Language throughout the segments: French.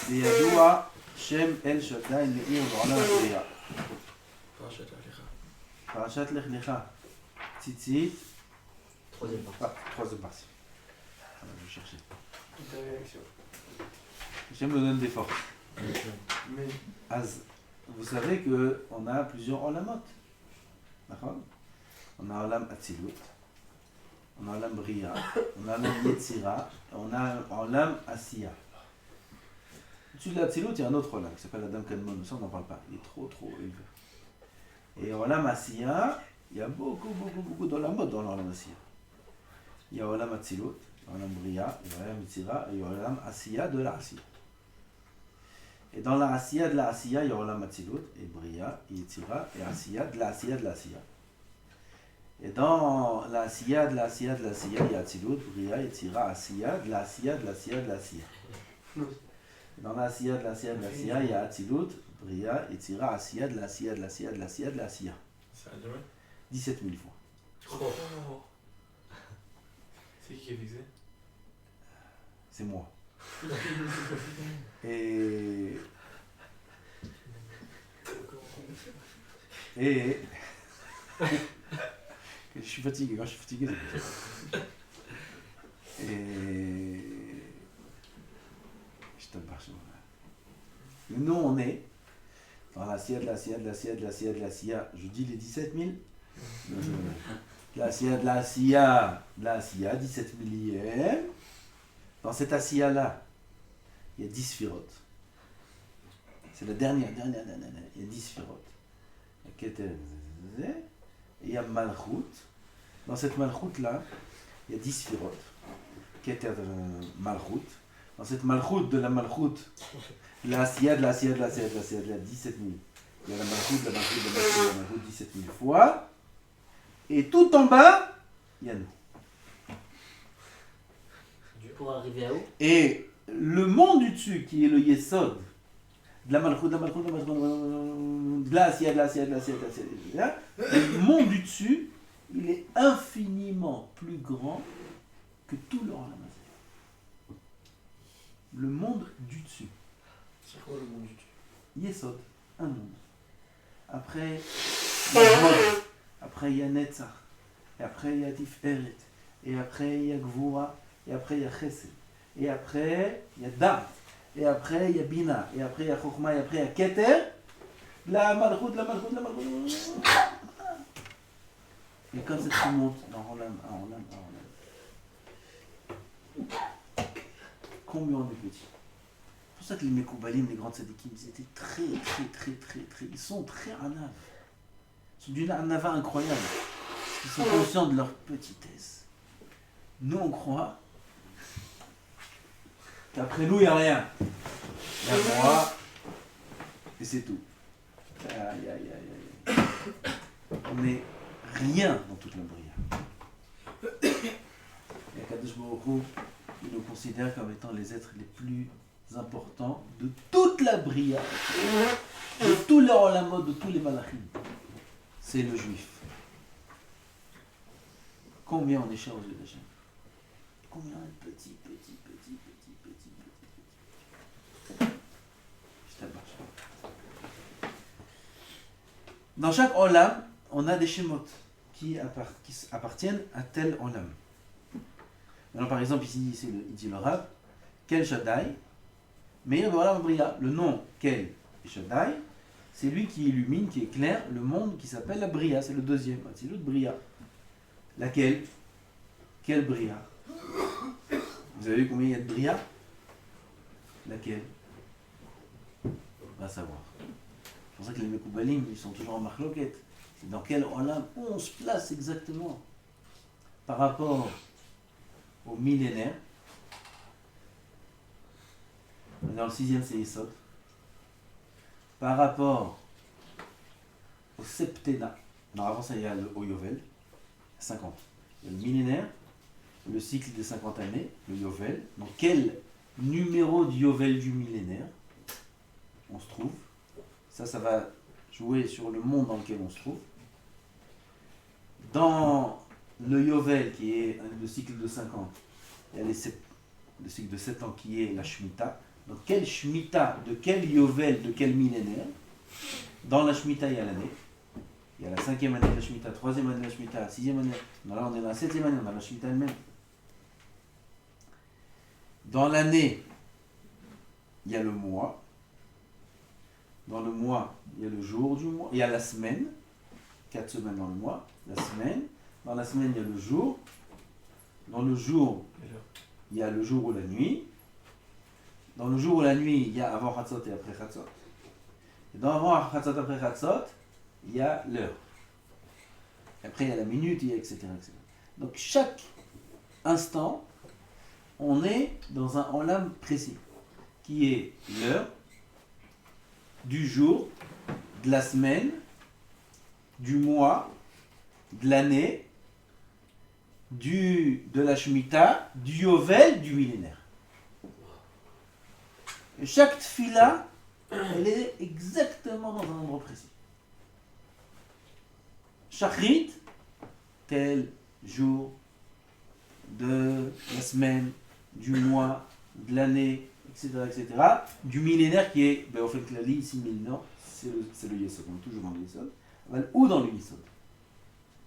וידוע שם אל שדי מאיר בעולם הבריאה. פרשת לך לך. ציצית. Troisième partie. Troisième partie. Alors, je vais chercher. J'aime le donne des forces. Mais Az, vous savez qu'on a plusieurs olamot. D'accord? On a olam Atzilut, on a olam Bria, on a olam Yetzira, on a olam Asiya. Au-dessus de l'Atzilut, il y a un autre olam qui s'appelle Adam Kadmon, mais ça on n'en parle pas, il est trop élevé. Et olam Asiya, il y a beaucoup d'olamot dans l'olam Asiya. Il y a olam Atzilut, olam Bria, il y a olam Yetzira, et il y a olam Asiya de la Asiya. Et dans la Asiya de la Asiya, il y a olam Atzilut, et Bria, et Yetzira, et Asiya de la Asiya de la Asiya. Et dans la Asiya de la Asiya de la Asiya, il y a Atzilut, Bria, Yetzira, Asiya de la Asiya de la Asiya de la Asiya. Et dans la Asiya de la Asiya de la Asiya, il y a Atzilut, Bria, Yetzira, Asiya de la Asiya de la Asiya de la Asiya de la Asiya. ça a duré. 17 000 fois. Oh. C'est qui a fixé? C'est moi. Et je suis fatigué, quand je suis fatigué, c'est et je te marche. Mais nous, on est dans la Sia de la Sia de la Sia de la Sia de la Sia. Je dis les 17 000. La Sia de la Sia, 17 millième. Dans cette Asiya-là, il y a 10 sphirotes. C'est la dernière. Il y a 10 sphirotes. Il y a Keter, et il y a Malchut. Dans cette Malchut-là, il y a 10 sphirotes. Keter, Malchut. Dans cette Malchut de la Malchut, la Asiya de la Asiya de la Asiya de la Asiya de la 17 000. Il y a la Malchut, la Malchut, la Malchut, la Malchut 17 000 fois. Et tout en bas, il y a nous. Pour arriver à où? Et le monde du dessus, qui est le Yesod, de la Malchut, de la Asiya, le monde du dessus, il est infiniment plus grand que tout le Olam Hazé. Le monde du dessus. C'est quoi le monde du dessus? Yesod, un monde. Après, il y a Hod, après il y a Netzach, et après il y a Tiferet, et après il y a Gvura, et après il y a Chesed, et après il y a Da'at, et après il y a Bina, et après il y a Chokhmah, et après il y a Keter, la Malchut. Et comme ça tout monte dans Olam. Combien on est petit? C'est pour ça que les Mekoubalim, les grands tzadikim, ils étaient très, ils sont très anav. Ils sont d'une anava incroyable. Ils sont conscients de leur petitesse. Nous, on croit qu'après nous, il n'y a rien. Il y a moi, et c'est tout. Aïe. On n'est rien dans toute la bria. Et Kadosh Baruch Hu, il nous considère comme étant les êtres les plus importants de toute la bria, de tous les olamot, de tous les malachim. C'est le juif. Combien on est cher aux yeux d'Hachem? Combien on est petit. Je t'abarche. Dans chaque olam, on a des shemot qui appartiennent à tel olam. Alors par exemple ici il dit le Rav, Kel Shaddai, Meir B'olam Bria. Le nom Kel Shaddai, c'est lui qui illumine, qui éclaire le monde qui s'appelle la Bria, c'est le deuxième, c'est l'autre Bria. Laquelle? Quelle Bria? Vous avez vu combien il y a de Bria? Laquelle? On va savoir. C'est pour ça que les Mekoubalim, ils sont toujours en marloquette. C'est dans quel olam on se place exactement par rapport au millénaire. Dans le 6e, c'est Yesod. Par rapport au septennat, non, avant ça, il y a le Yovel, 50. Il y a le millénaire, le cycle des 50 années, le Yovel. Dans quel numéro du Yovel du millénaire on se trouve? Ça va jouer sur le monde dans lequel on se trouve. Dans le Yovel, qui est le cycle de 50, il y a le cycle de 7 ans qui est la Shemitah. Donc quelle Shemitah, de quel Yovel, de quel millénaire? Dans la Shemitah, il y a l'année. Il y a la 5e année de la Shemitah, 3e année de la Shemitah, la 6e année. On est dans la 7e année, on a la Shemitah elle-même. Dans l'année, il y a le mois. Dans le mois, il y a le jour du mois. Il y a la semaine. 4 semaines dans le mois. La semaine. Dans la semaine, il y a le jour. Dans le jour, il y a le jour ou la nuit. Dans le jour ou la nuit, il y a avant Chatzot et après Chatzot. Et dans avant Chatzot et après Chatzot, il y a l'heure. Après, il y a la minute, etc., etc. Donc, chaque instant, on est dans un olam précis, qui est l'heure, du jour, de la semaine, du mois, de l'année, de la Shemitah, du Yovel, du millénaire. Et chaque tfila, elle est exactement dans un endroit précis. Chaque rite, tel jour de la semaine, du mois, de l'année, etc., etc., du millénaire qui est, au fait, la ligne ici, millénaire, c'est le Yesod, on est toujours dans le Yesod, ou dans le Yesod.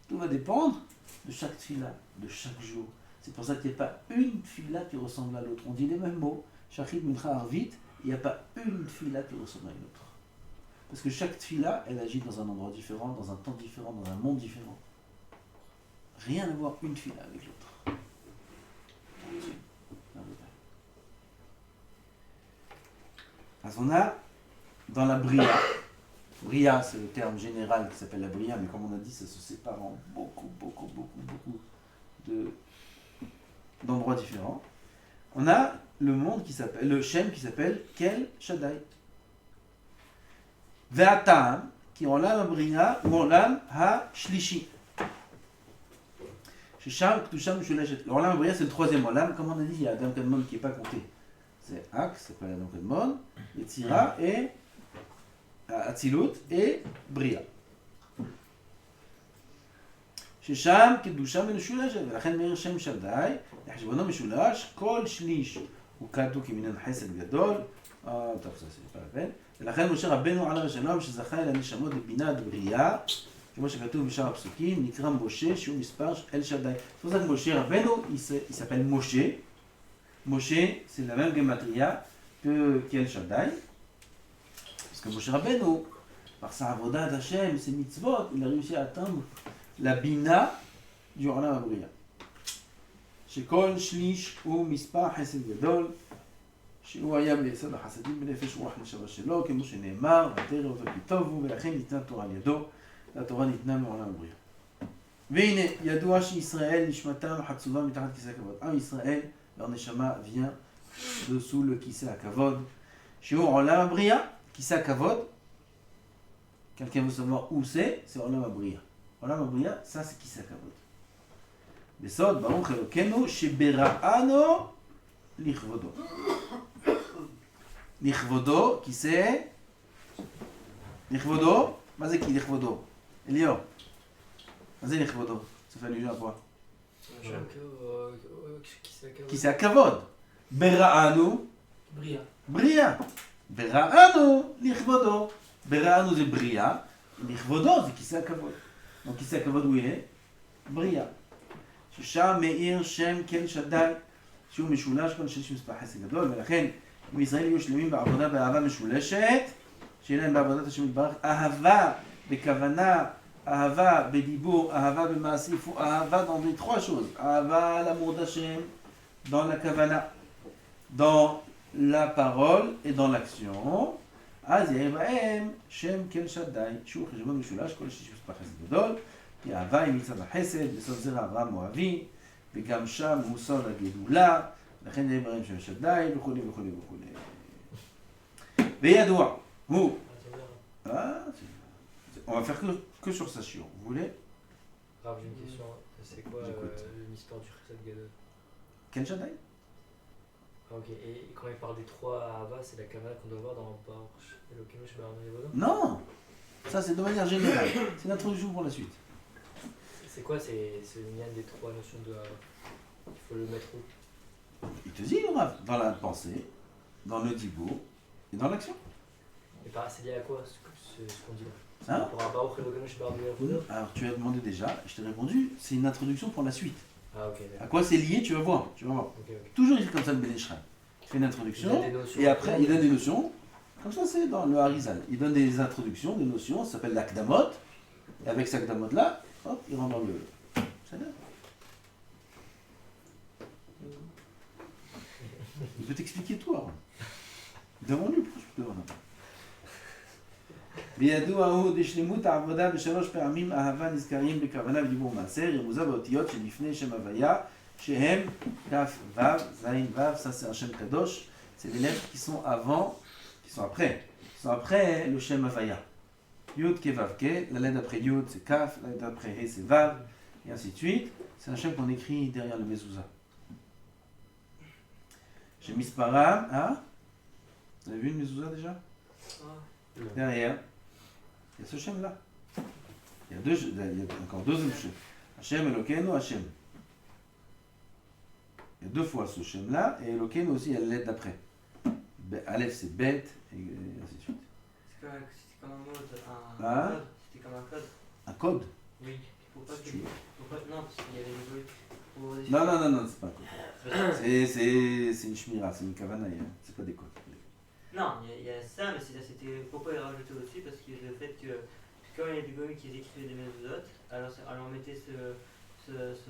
Tout va dépendre de chaque tfila, de chaque jour. C'est pour ça qu'il n'y a pas une tfila qui ressemble à l'autre. On dit les mêmes mots, Shachrit, Mincha, Arvit, il n'y a pas une tfila qui ressemble à une autre. Parce que chaque tfila, elle agit dans un endroit différent, dans un temps différent, dans un monde différent. Rien à voir une tfila avec l'autre. Alors on a dans la Bria, Bria c'est le terme général qui s'appelle la Bria, mais comme on a dit, ça se sépare en beaucoup d'endroits différents. On a le monde qui s'appelle, le Shem qui s'appelle Kel Shaddai. Ve'atam, qui est Olam HaBria ou Olam HaShlishi. Shisham, Ktusham, Mishuleshet. L'Olam HaBria, c'est le troisième Olam. Comme on a dit, il y a Adam Kadmon qui n'est pas compté. C'est Ak, ça s'appelle Adam Kadmon, Yetzira et Atzilut et Bria. ששם קדושה משולשת, ולכן מאיר שם שדי, לחשבונו משולש, כל שליש הוא כתוב כמניין חסד גדול, טוב, זה pas la peine, ולכן משה רבנו עליו השלום שזכה אל הנשמות בבינת בריאה, כמו שכתוב בשאר הפסוקים, נקרא משה שהוא מספר אל שדי. C'est pour ça que Moshe Rabbeinu, il s'appelle Moshe. Moshe, c'est la même gematria qu'El Shaddai. Parce que Moshe Rabbeinu, par sa avoda d'Hachem, ses mitzvot, il a réussi à atteindre la bina du Olam HaBria. שכל שליש הוא מספר חסד גדול, שהוא היה ביסוד החסדים בנפש רוח נשמה שלו, כמו שנאמר, ותראה אותו כי טוב הוא, ולכן ניתנה תורה על ידו, והתורה ניתנה מעולם הבריאה. והנה, ידוע שישראל נשמתם חצובה מתחת כיסא הכבוד. עם ישראל, leur neshama vient dessous le כיסא הכבוד, שהוא עולם הבריאה, כיסא הכבוד. Quelqu'un veut savoir où c'est עולם הבריאה. עולם הבריאה, ça c'est כיסא הכבוד. בסוד, ברוך אלוקינו, שבראנו לכבודו. לכבודו, כיסא, לכבודו, מה זה לכבודו? אליאור, מה זה לכבודו? סופר לי פה. כיסא הכבוד. בראנו, בריאה. בראנו, לכבודו. בראנו זה בריאה, לכבודו זה כיסא הכבוד. donc כיסא הכבוד הוא יהיה בריאה. ששם מאיר שם כן שדי, שהוא משולש כל שיש מספר חסד גדול, ולכן אם ישראל יהיו שלמים בעבודה באהבה משולשת, שיהיה להם בעבודת השם יתברך אהבה בכוונה, אהבה בדיבור, אהבה במעשים, אהבה dans les trois choses, אהבה à l'amour d'Hachem, dans la kavana, dans la parole et dans l'action, אז יהיה בהם שם כן שדי, שהוא חשבון משולש כל שיש מספר חסד גדול, כי אהבה היא מצד החסד, בסוד זרע אברהם מואבי, וגם שם הוא סוד הגדולה, לכן יהיה בהם שם שדי, וכו' וכו' וכו'. וידוע, הוא... On va faire que sur sa chion, vous voulez? Rav, j'ai une question, c'est quoi l'histoire du Chesed Gadol? Ken Shaddai? Ok, et quand il parle des trois Ahava, c'est la caméra qu'on doit voir dans Baruch Elokeinu Shebaranu Levodo? Non! Ça c'est de manière générale, c'est l'introduction pour la suite. C'est quoi, c'est le lien des trois notions de Ahava? Il faut le mettre où? Il te dit, dans la pensée, dans le dibour et dans l'action. Et c'est lié à quoi ce qu'on dit là? Hein? Par rapport à Baruch Elokeinu Shebarnu Yehuda? Alors tu as demandé déjà, je t'ai répondu, c'est une introduction pour la suite. Ah ok, À d'accord. quoi c'est lié, tu vas voir. Ok. Toujours il fait comme ça le Ben Ish Chai. Il fait une Il introduction donne des notions. et après il donne des notions. Comme ça c'est dans le Harizal. Il donne des introductions, des notions, ça s'appelle l'Akdamot. Et avec cette Akdamot là, hop, il rentre dans le... Ça là. Il peut t'expliquer tout, Aaron. Demande-lui pourquoi je peux demander. בידוע הוא דשלמות העבודה בשלוש פעמים אהבה נזכרים בכוונה ודיבור מעשר, רמוזה באותיות שלפני שם הוויה, שהם כ' ו', ז' ו', ça c'est un Shem Kadosh, c'est les lettres qui sont avant, qui sont après le Shem Havaya. Yud, Ke, Vav, Ke, la lettre après Yud c'est Kaf, la lettre après He c'est Vav, et ainsi de suite. C'est un Shem qu'on écrit derrière le Mezouza. J'ai mis Sparam, hein? Vous avez vu le Mezouza déjà? Non. Derrière, il y a ce Shem là. Il y a encore deux Shem. Hashem, Elokeinu, Hashem. Il y a deux fois ce Shem là, et Elokeinu aussi, il y a la lettre d'après. Aleph c'est Bet, et ainsi de suite. C'était comme un mode, Hein? code. C'était comme un code. Un code? Oui. Faut pas Si que... tu veux. Non, parce qu'il y avait des bruits. Non, c'est pas un code. C'est une Shmira, c'est une Kavana, c'est pas des codes. Non, il y a ça, mais c'était pourquoi il rajoutait aussi parce que le fait que quand il y a des gomis qui écrivaient des mésouzotes, alors on mettait ce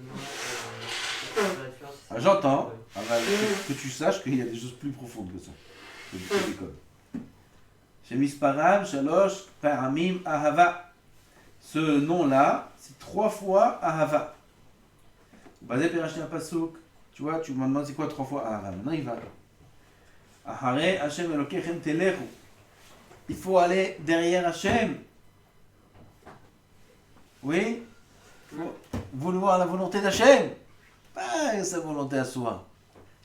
nom. J'entends, que tu saches qu'il y a des choses plus profondes que ça, que des codes. Chez Misparam, Shalosh, Paramim, Ahava. Ce nom-là, c'est 3 fois Ahava. Basé pour acheter un pasouk, tu vois, tu me demandes c'est quoi 3 fois Ahava. Maintenant il va. Ahare Hashem Elokechem Telechu. Il faut aller derrière Hashem. Oui. Il faut vouloir la volonté d'Hachem. Pas sa volonté à soi.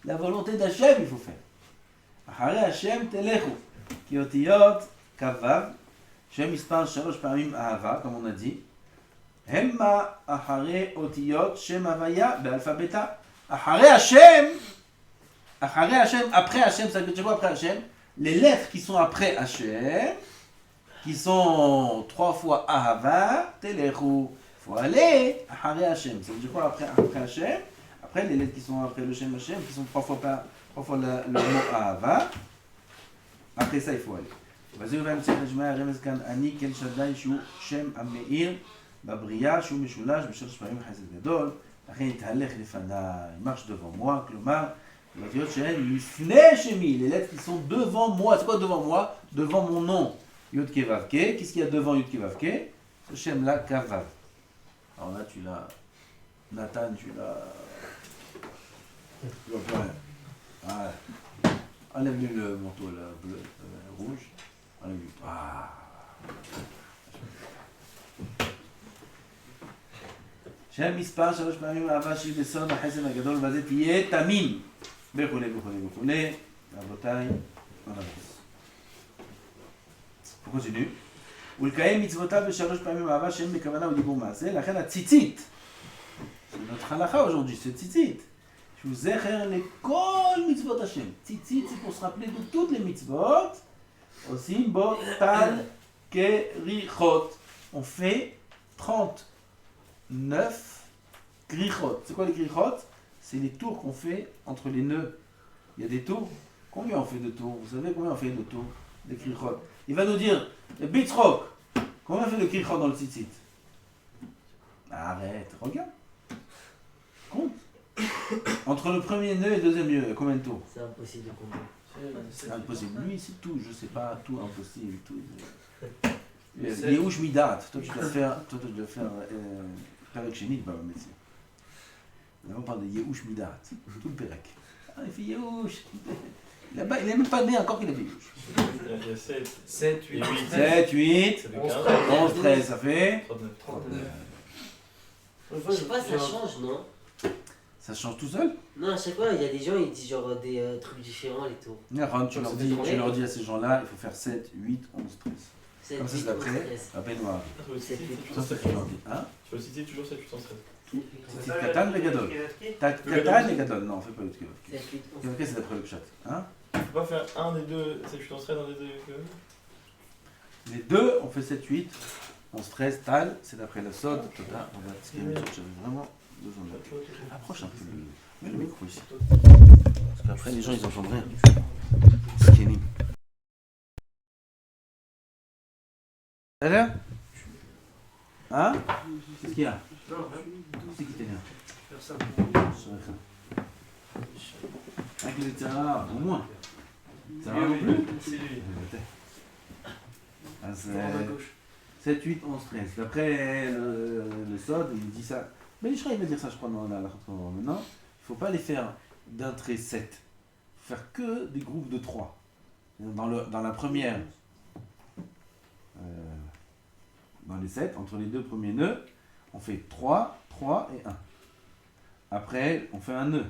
La volonté d'Hachem, il faut faire. Ahare Hashem Telechu. Ki otiyot kavav. Shem ispar 3 פעמים אהבה, comme on a dit. Hemma ahare otiyot Shem Havaya be'alphabeta. Ahare Hashem. Ahare Hashem, après Hashem, ça veut dire quoi après Hashem? Les lettres qui sont après Hashem, qui sont 3 fois Ahava, Telechu. Il faut aller Ahare Hashem. Ça veut dire quoi après Hashem? Après les lettres qui sont après le Shem Hashem, qui sont 3 fois le mot Ahava. Après ça, il faut aller. וזה יובא אמצעי נשמע הרמז כאן אני כן שדי שהוא שם המאיר בבריאה שהוא משולש בשלוש פעמים חסד גדול לכן יתהלך לפניי, marche devant moi, כלומר l'autיות שהן לפני שמי, les lettres qui sont devant moi, c'est quoi devant moi? Devant mon nom, Yud Ke Vav Ke, qu'est-ce qu'il y a devant Yud Ke Vav Ke? Ce Shem là, Kavav. Alors là tu l'as, Nathan tu l'as plus rien. Ouais. Enlève-lui le manteau là, bleu, rouge. שם מספר 3 פעמים אהבה שהיא בסוד החסד הגדול וזה תהיה תמים וכולי וכולי. רבותיי, on continue. ולקיים מצוותיו ב3 פעמים אהבה שהם בכוונה ודיבור מעשה, לכן הציצית, c'est notre halakha aujourd'hui, c'est ציצית, שהוא זכר לכל מצוות השם. ציצית c'est pour se rappeler de toutes les mitzvot. Aussi, botal kerichot. On fait 39 grichot. C'est quoi les grichot? C'est les tours qu'on fait entre les nœuds. Il y a des tours. Combien on fait de tours? Vous savez combien on fait de tours? Des grichot. Il va nous dire, le bitzrok. Combien on fait de grichot dans le tzitzit? Arrête, regarde. Compte. Entre le premier nœud et le deuxième nœud, combien de tours? C'est impossible de compter. C'est impossible. Lui, c'est tout. Je sais pas, tout impossible. Tout. Yehush Midat. Toi, tu dois faire Perek Sheni, bah, médecin. Là, on parle de Yehush Midat. Tout le Perek. Ah, il fait Yehush. Là-bas, il n'est même pas né encore qu'il a fait Yehush. Il y a 7, 8, 7, 8, 11, 13, ça fait 39. Je sais pas, ça change, non? Ça change tout seul? Non, à chaque fois, il y a des gens, ils disent genre des trucs différents, les tours. Tu leur dis à ces gens-là, il faut faire 7, 8, 11, 13. 7, Comme ça, 8, c'est après, 11, 13. à peine noir. Tu Ça, c'est ce que je leur dis. Hein? vas citer toujours 7, 8, 13. C'est Katan et Gadol. Katan et Gadol. Non, on fait pas le Katan. 7, 8, 11. C'est d'après le chat. Hein? Faut pas faire un des deux, c'est tu lancerais dans des deux. Les deux, on fait 7-8. On stresse, tal, c'est d'après la sode. Total, on va j'avais vraiment besoin de. Approche un peu mets le micro ici. Parce qu'après, les gens, ils entendent rien. Skinny. Ça va? Hein? Qu'est-ce qu'il y a? C'est qui t'énerve? Personne. Avec les terrains, au moins. Ça va Oui, non oui, plus? c'est lui. Ah, À gauche. 7, 8, 11, 13. D'après le SOD, il dit ça. Mais il va dire ça, je crois, dans la maintenant. Il ne faut pas les faire d'un trait 7. Il faut faire que des groupes de 3. Dans la première, dans les 7, entre les deux premiers nœuds, on fait 3, 3 et 1. Après, on fait un nœud.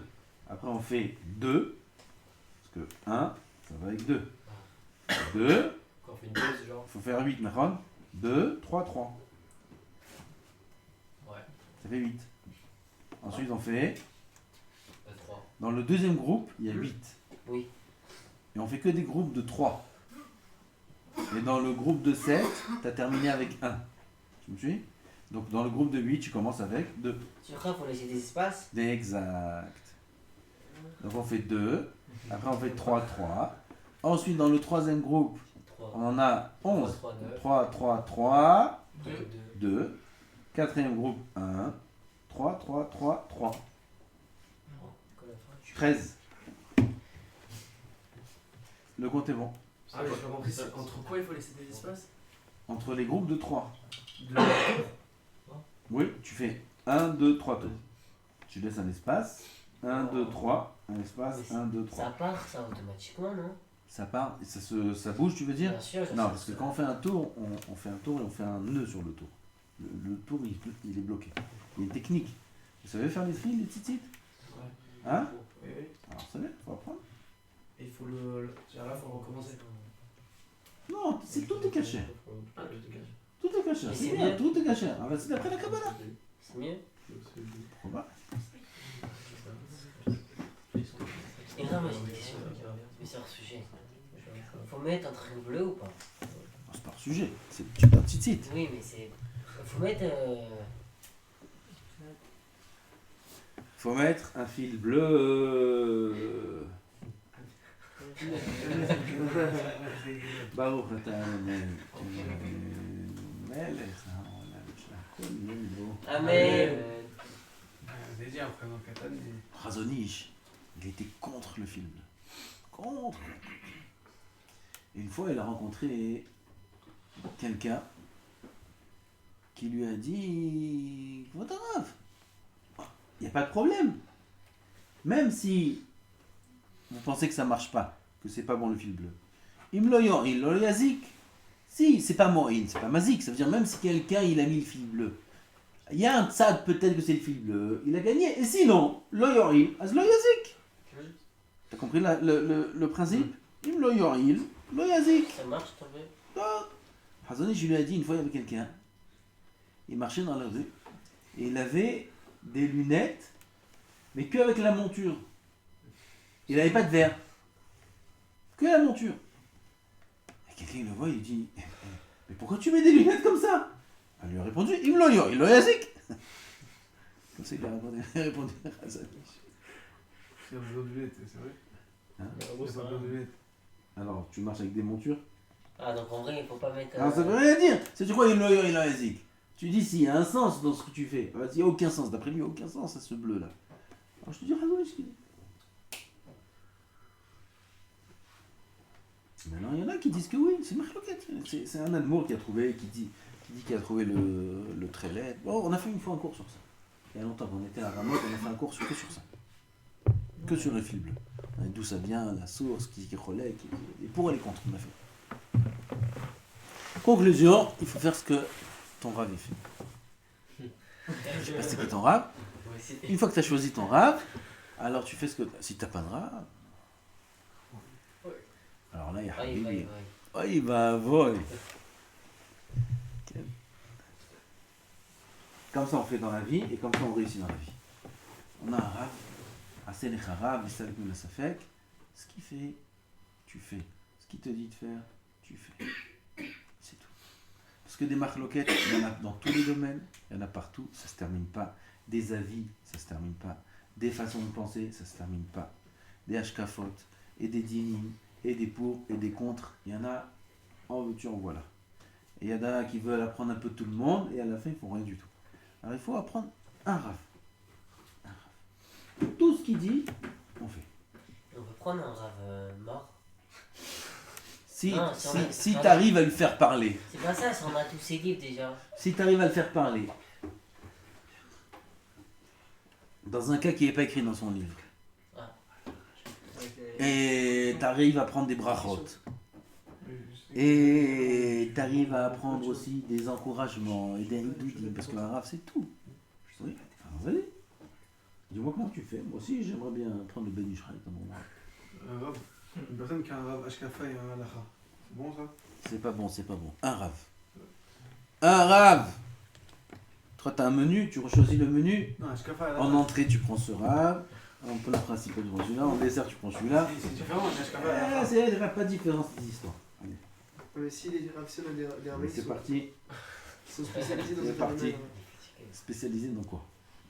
Après, on fait 2. Parce que 1, ça va avec 2. 2. Quand on fait une pause, genre. Il faut faire 8, d'accord? 2, 3, 3. Ouais. Ça fait 8. Ensuite, on fait... 3. Dans le deuxième groupe, il y a 8. Oui. Et on fait que des groupes de 3. Et dans le groupe de 7, tu as terminé avec 1. Tu me suis? Donc dans le groupe de 8, tu commences avec 2. Tu crois qu'il faut laisser des espaces? Exact. Donc on fait 2. Après, on fait 3, 3. Ensuite, dans le troisième groupe, 3. on en a 11. 3, 9. 3, 3, 3. 2. 2. Quatrième groupe, 1. 3, 3, 3, 3. 13. Le compte est bon. Ah, mais j'ai pas compris. Entre quoi il faut laisser des espaces? Entre les groupes de 3. De Oui, tu fais 1, 2, 3 tours. Tu laisses un espace. 1, 2, 3. Un espace. 1, 2, 3. Ça part, ça, automatiquement, non? Ça part, et ça bouge, tu veux dire? Bien sûr. Non, parce que quand on fait un tour, on fait un tour et on fait un nœud sur le tour. Le tour, il est bloqué. Il est technique. Vous savez faire les fils, les titites? Ouais. Hein? Oui, oui. Alors, ça va, faut apprendre. Et il faut le. Là, faut recommencer. Non, tout est caché. Ah, tout est caché. Tout est caché. Mais C'est c'est bien, bien. tout est caché. Ah, bah, c'est d'après la Kabbalah. C'est mieux. Pourquoi pas? Et là, moi j'ai une question. Mais sur ce sujet. Faut mettre un trait bleu ou pas? C'est pas un sujet, c'est un titite. Oui, mais c'est. Faut mettre. Faut mettre un fil bleu. Baruch אתה מלך העולם שהכל ממנו. Amen. Razonich, il était contre le film. Contre. Et une fois, il a rencontré quelqu'un qui lui a dit photographe, il n'y a pas de problème. Même si vous pensez que ça marche pas, que c'est pas bon le fil bleu. Imloyon, il lo yazik. Si, c'est pas mo'in, c'est pas mazik. Ça veut dire même si quelqu'un il a mis le fil bleu. Il y a un tzad, peut-être que c'est le fil bleu, il a gagné. Et sinon, lo yoril, az lo yazik. T'as compris le principe? Im lo yoril, lo yazik. Ça marche, t'en veux? Hazoni, je lui ai dit une fois, il y avait quelqu'un, il marchait dans la rue, et il avait des lunettes, mais que avec la monture. Il n'avait pas de verre. Que la monture. Et quelqu'un le voit, il dit, mais pourquoi tu mets des lunettes comme ça? Elle lui a répondu, il me lo il lo yazik. Comme ça, il a répondu à Hazoni. C'est un beau de lunettes, c'est vrai. Hein? C'est un beau de lunettes. Alors, tu marches avec des montures? Ah, donc en vrai, il faut pas mettre. Alors ça veut rien dire. C'est tu crois il lo yazik. Tu dis s'il y a un sens dans ce que tu fais. Il n'y a aucun sens. D'après lui, il n'y a aucun sens à ce bleu là. Alors je te dis, Hazoni, ce qu'il dit. Maintenant, il y en a qui disent que oui, c'est Marloquette. C'est un Admour qui a trouvé, qui dit qu'il a trouvé le trélet. Bon, on a fait une fois un cours sur ça. Il y a longtemps, on était à Ramoth, on a fait un cours que sur ça. Que sur les fils bleus. D'où ça vient, la source, qui relève, et pour et les contre, on a fait. Conclusion, il faut faire ce que ton rave fait. Je sais pas c'est quoi ton rave. Une fois que tu as choisi ton rave, alors tu fais ce que... Si tu n'as pas de rave... Alors là, il y a Habibi. Oh, il va voler. Comme ça on fait dans la vie, et comme ça on réussit dans la vie. On a un rave, assez les rave, et ça avec nous la safek, ce qui fait tu fais. Ce qu'il te dit de faire, tu fais. C'est tout. Parce que des marloquettes, il y en a dans tous les domaines, il y en a partout, ça ne se termine pas. Des avis, ça ne se termine pas. Des façons de penser, ça ne se termine pas. Des hashkafot, et des dinim, et des pour, et des contre, il y en a en veux-tu, en voilà. Et il y en a qui veulent apprendre un peu de tout le monde, et à la fin, ils ne font rien du tout. Alors il faut apprendre un raf. Un raf. Tout ce qu'il dit, on fait. On peut prendre un rave mort. Si, Non, si tu arrives à lui faire parler, C'est pas ça, si on a tous ces livres déjà. si tu arrives à le faire parler, dans un cas qui n'est pas écrit dans son livre, et tu arrives à prendre des brachot, et tu arrives à apprendre aussi des encouragements et des hidoudi, parce que le raf c'est tout. Oui, alors vas-y. Dis-moi comment tu fais. Moi aussi j'aimerais bien prendre le Ben Ishraï dans mon raf. Un rave. Une personne qui a un rave Ashkafa et un halacha. C'est bon ça? C'est pas bon, c'est pas bon. Un rave. Un rave. Toi t'as un menu, tu choisis le menu. Non, Ashkafa et En halacha. entrée tu prends ce rave. En plat principal tu prends celui-là. En dessert tu prends celui-là. C'est différent, mais Ashkafa et halacha. Il n'y a pas de différence des histoires. Allez, Mais si les Ravsel et les Rabbins c'est parti. sont spécialisés dans C'est ce parti. phénomène. Spécialisé dans quoi?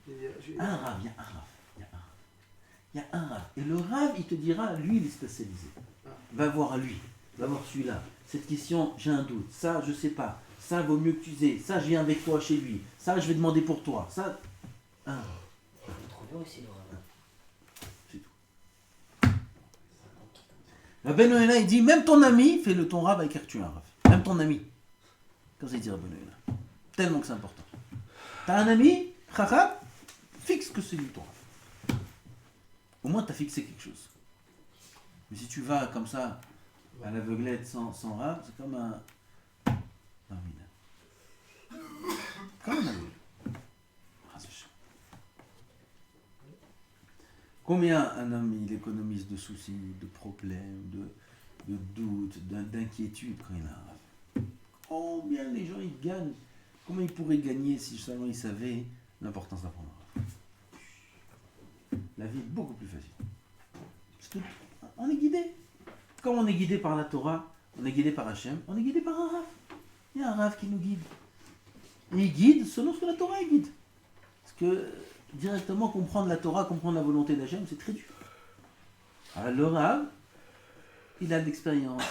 Les- Un rave, il y a un rave. Il y a un rave. Et le rave, il te dira, lui, il est spécialisé. Va voir lui. Va voir celui-là. Cette question, j'ai un doute. Ça, je sais pas. Ça, vaut mieux que tu aies. Ça, je viens avec toi chez lui. Ça, je vais demander pour toi. Ça, un rave. Il faut trouver aussi le rave. C'est tout. Rabbeinu Yonah, il dit, même ton ami, fais-le ton rave avec qui tu as un rave. Même ton ami. Comme ça, il dit Rabbeinu Yonah. Tellement que c'est important. T'as un ami, chacham, fixe que c'est lui ton rave. Au moins, t'as fixé quelque chose. Mais si tu vas comme ça, à l'aveuglette, sans rave, c'est comme un... Non, mais comme un aveugle. Combien un homme il économise de soucis, de problèmes, de doutes, d'inquiétudes quand il a un rave? Combien les gens ils gagnent? Comment ils pourraient gagner si seulement ils savaient l'importance d'apprendre un rave? La vie est beaucoup plus facile. Parce qu'on est guidé. Comme on est guidé par la Torah, on est guidé par Hachem, on est guidé par un rave. Il y a un rave qui nous guide. Et il guide selon ce que la Torah guide. Parce que directement comprendre la Torah, comprendre la volonté d'Hachem, c'est très dur. Alors le rave, il a de l'expérience.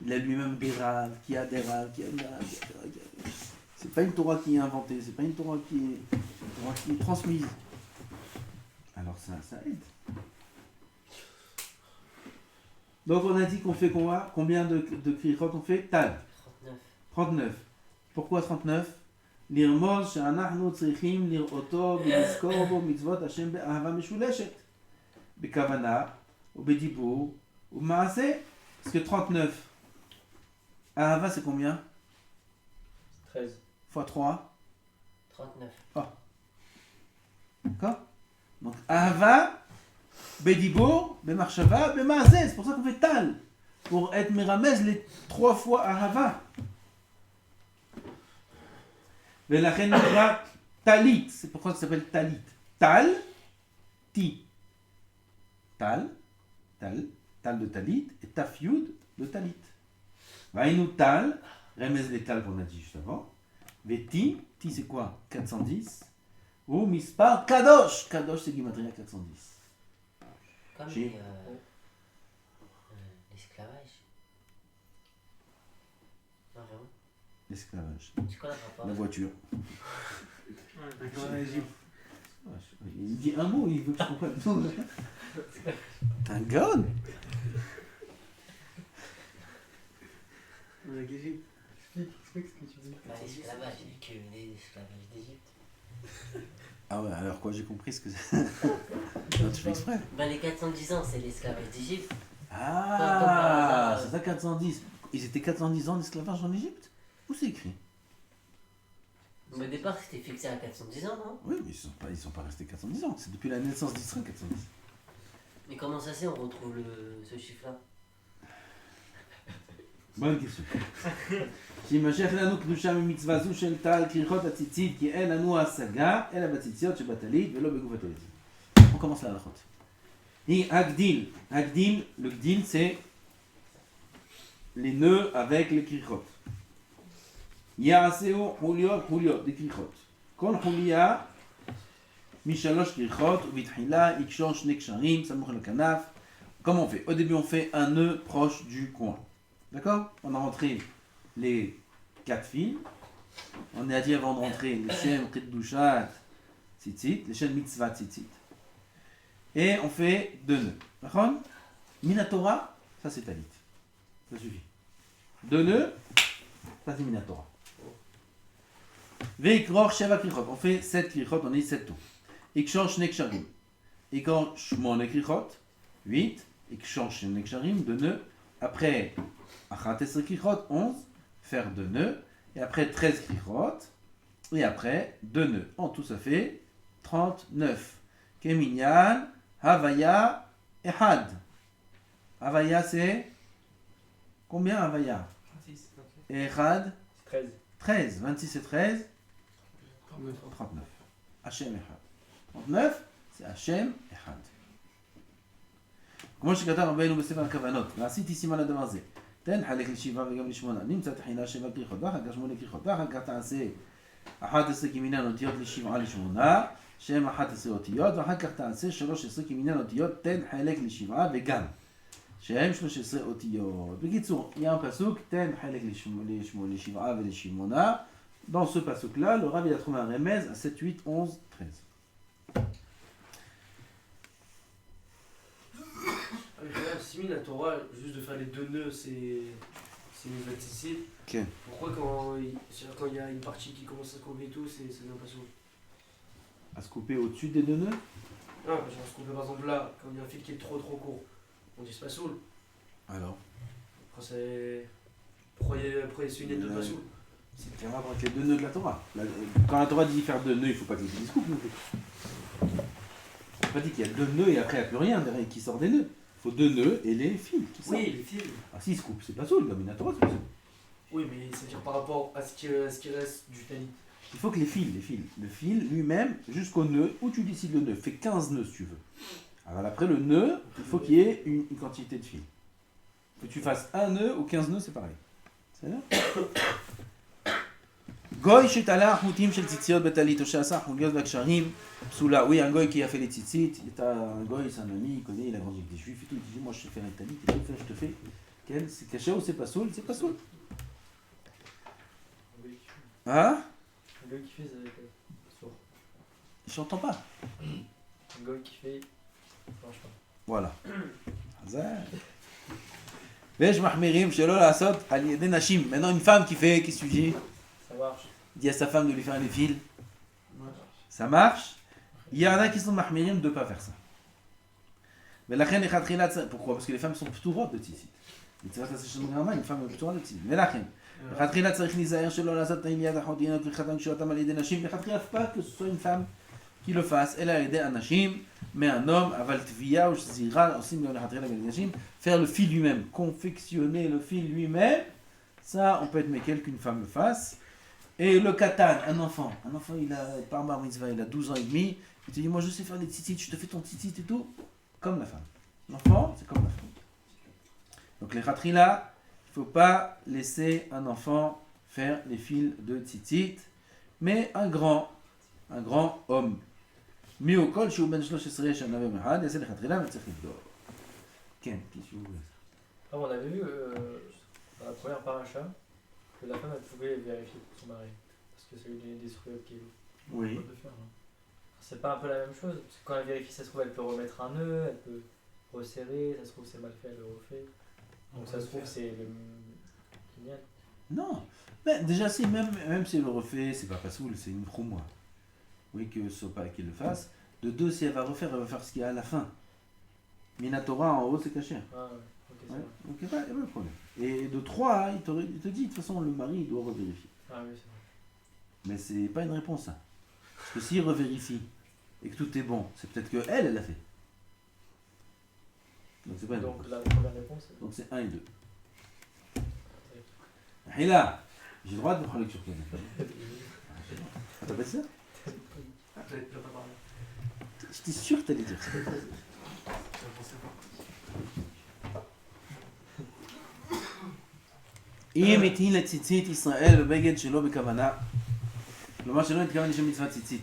Il a lui-même des raves, qui a des raves, qui a des raves, qui a des raves, qui a des raves. C'est pas une Torah qui est inventée, c'est pas une Torah qui est transmise. Alors ça aide. Donc on a dit qu'on fait combien de krichot on fait? Tal. 39. 39. Pourquoi 39? לרמוז שאנחנו צריכים לראותו ולזכור בו מצוות השם באהבה משולשת, בכוונה ובדיבור ובמעשה. Parce que 39, Ahava c'est combien? 13. Fois 3. 39. D'accord? Donc Ahava, Bedibour, Bemarshava, Bemazé. C'est pour ça qu'on fait Tal. Pour être Meramez les 3 fois Ahava. Velachen nira Talit. C'est pourquoi ça s'appelle Talit. Tal, Ti. Tal de Talit, et Tafyud de Talit. Vainu Tal, Remez les Tal qu'on a dit juste avant. Veti, Ti c'est quoi? 410. Ou Mispar Kadosh. Kadosh c'est Gimatria 410. Comme J'ai- l'esclavage. Non, vraiment. L'esclavage. C'est quoi le rapport? La voiture. D'accord, en Égypte. Il dit un mot, il veut que je comprenne tout. T'es un gars. Avec l'Égypte. Explique ce que tu dis. Bah, l'esclavage, j'ai que l'esclavage d'Égypte. Ah ouais, alors quoi, j'ai compris ce que c'est. Non, tu fais exprès. Bah, les 410 ans, c'est l'esclavage d'Égypte. Ah, c'est ça 410. Ils étaient 410 ans d'esclavage en Égypte? Où c'est écrit? Mais au départ, c'était fixé à 410 ans, non? Oui, mais ils sont pas restés 410 ans. C'est depuis la naissance d'Israël 410. Mais comment ça c'est, on retrouve ce chiffre-là? Bonne question. שימשך לנו קדושה ממצווה זו של טל כריכות הציצית כי אין לנו השגה אלא בציציות שבטלית ולא בגוף הטלית. On commence la halachot. Et Agdil, le Gdil c'est les nœuds avec les krichot. Ya'aseu huliot, des krichot. Kol hulia, mishalosh krichot, ubitchila, ikshon shne ksharim, samoch le kanaf. Comment on fait? Au début, on fait un nœud proche du coin. D'accord? On a rentré les 4 fils. On a dit avant de rentrer les shem, kiddushat, tzitzit, les shem mitzvah, tzitzit. Et on fait 2 nœuds. D'accord? Minatora, ça c'est talit. Ça suffit. 2 nœuds, ça c'est Minatora. Veikror sheva krichot. On fait 7 krichot, on est 7 tours. Ikshon shne ksharim. Ikshon shmone krichot, 8. Ikshon shne ksharim, 2 nœuds. Après, achat esre krichot, 11. Faire 2 nœuds. Et après 13 krichot. Et après 2 nœuds. En tout, ça fait 39. Keminyan, Havaya, Ehad. Havaya, c'est combien Havaya? 26. Et Ehad, 13. 13. 26 et 13, 39. Hachem Ehad. 39, c'est Hachem Ehad. כמו שכתב רבינו בספר הכוונות, ועשיתי סימן לדבר הזה. תן חלק לשבעה וגם לשמונה. נמצא תחילה 7 כריכות, ואחר כך 8 כריכות, ואחר כך תעשה 11 כמניין אותיות לשבעה לשמונה, שהם 11 אותיות, ואחר כך תעשה 13 כמניין אותיות, תן חלק לשבעה וגם, שהם 13 אותיות. בקיצור, il y a un pasuk, תן חלק לשבעה ולשמונה. Dans ce pasuk-là, le Rav il a trouvé un remez à 7, 8, 11, 13. Si la Torah, juste de faire les 2 nœuds, c'est une bâtisse. Ok. Pourquoi quand il y a une partie qui commence à se couper et tout, c'est l'impression? À se couper au-dessus des 2 nœuds? Non, parce qu'on se coupe par exemple là, quand il y a un fil qui est trop court, on dit c'est pas soul. Alors, Quand c'est. Pourquoi c'est une aide de pas soul? c'est le rapport avec les 2 nœuds de la Torah. Quand la Torah dit faire 2 nœuds, il ne faut pas que les fils se coupent non plus. Il ne faut pas dire qu'il y a 2 nœuds et après il n'y a plus rien derrière qui sort des nœuds. Il faut 2 nœuds et les fils qui sortent. Oui, les fils. Ah, s'ils se coupent, c'est pas saoul, comme une Torah, c'est pas saoul. Oui, mais c'est-à-dire par rapport à ce qui reste du talit. Il faut que le fil lui-même, jusqu'au nœud, où tu décides le nœud, fais 15 nœuds si tu veux. Alors après le nœud, il faut qu'il y ait une quantité de fil. Que tu fasses un nœud ou 15 nœuds, c'est pareil. C'est là? Goy shetala houtim shel tzitziot betalit ou she'asa huliot v'ksharim psula. Oui, un goy qui a fait les tzitzit, un goy, c'est un ami, il connaît, il a grandi avec des juifs et tout, il dit moi je sais faire les talit, et tout, je te fais. Quel? C'est caché ou c'est pas saoul? C'est pas saoul. Hein? Un gars qui fait, ça va être sourd. Je n'entends pas. Un gars qui fait, ça marche pas. Voilà. ויש מחמירים שלא לעשות על ידי נשים. Maintenant une femme qui fait, qu'est-ce que tu dis? Ça marche. Dit à sa femme de lui faire les fils. Ça marche. Il y en a qui sont mahmirim de ne pas faire ça. Mais la reine est pourquoi? Parce que les femmes sont p'turat de tzitzit. Une femme est p'turat de tzitzit. Mais la reine. לכתחילה צריך להיזהר שלא לעשות תאים ליד אחותינו כריכתם קשורתם על ידי נשים. לכתחילה אף pas que ce soit une femme qui le fasse, אלא על ידי אנשים, mais un homme, אבל תביעה או שזירה עושים גם לכתחילה על ידי נשים. Faire le fil lui-même, confectionner le fil lui-même, ça on peut être méquel qu'une femme le fasse. Et le katan, un enfant il a, par bar mitzvah, il a 12 ans et demi, il te dit moi je sais faire des tzitzit, je te fais ton tzitzit et tout, comme la femme. L'enfant, c'est comme la femme. Donc les khatrila, il ne faut pas laisser un enfant faire les fils de tzitzit, mais un grand homme. מיוקול שהוא בן 13 שנה ומחד, יעשה לכתחילה וצריך לבדוק. כן, qu'est-ce que Ah, on avait vu dans la première paracha que la femme elle pouvait vérifier pour son mari. Parce que ça lui donnait des fruits qui Oui. de faire. Hein. C'est pas un peu la même chose? Parce que quand elle vérifie, ça se trouve, elle peut remettre un nœud, elle peut resserrer, ça se trouve, c'est mal fait, elle le refait. Donc ça se trouve, c'est le Kinyan. Non, mais déjà si, même si elle le refait, c'est pas soul, c'est une choumoua. Oui, que ce soit pas qu'elle le fasse. De deux, si elle va refaire, elle va faire ce qu'il y a à la fin. Minatora en haut, c'est caché. Ah ouais, ok, ça Ouais. va. Donc il n'y a pas de problème. Et de 3, il te dit, de toute façon, le mari il doit revérifier. Ah oui, c'est vrai. Mais c'est pas une réponse, ça. Parce que s'il revérifie et que tout est bon, c'est peut-être que elle l'a fait. Donc c'est pas une Donc réponse. la première réponse, c'est... Donc c'est 1 et 2. Et là, j'ai le droit de prendre lecture pleine. T'as pas dit ça? J'étais sûr que t'allais dire ça. אם הטיל לציצית ישראל בבגד שלו בכוונה, כלומר שלא התכוון לשם מצוות ציצית.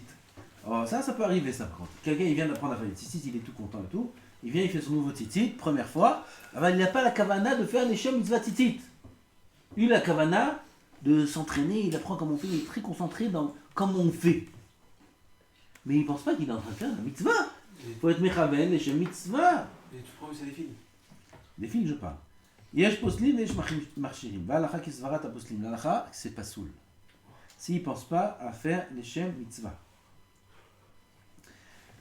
Alors ça peut arriver ça par contre. Quelqu'un il vient d'apprendre à faire des tzitzit, il est tout content et tout. Il vient, il fait son nouveau tzitzit, première fois. Alors il n'a pas la kavana de faire les shem mitzvah tzitzit. Il a la kavana de s'entraîner, il apprend comment on fait, il est très concentré dans comment on fait. Mais il ne pense pas qu'il est en train de faire la mitzvah. Il faut être mechaven, les shem mitzvah. Et tu prends où c'est les filles? Les filles, je parle. Yesh poslim, yesh marchirim. V'alacha kisvarat aposlim. L'alacha, c'est pas soul. S'il ne pense pas à faire les shem mitzvah.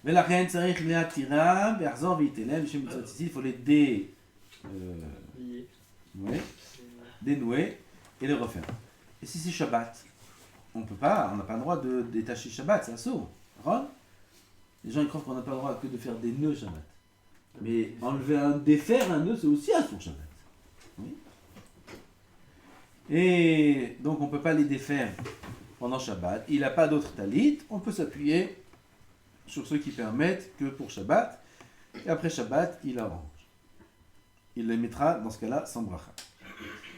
ולכן צריך להתירם ויחזור ויתלם לשם מצוות ציצית, il faut les dénouer et les refaire. Et si c'est Shabbat, on n'a pas le droit de détacher Shabbat, c'est assaut. Les gens ils croient qu'on n'a pas le droit que de faire des nœuds Shabbat. Mais défaire un nœud, c'est aussi assaut Shabbat. Oui. Et donc on ne peut pas les défaire pendant Shabbat. Il n'a pas d'autre talit, on peut s'appuyer sur ceux qui permettent que pour Shabbat, et après Shabbat, il arrange. Il les mettra, dans ce cas-là, sans bracha.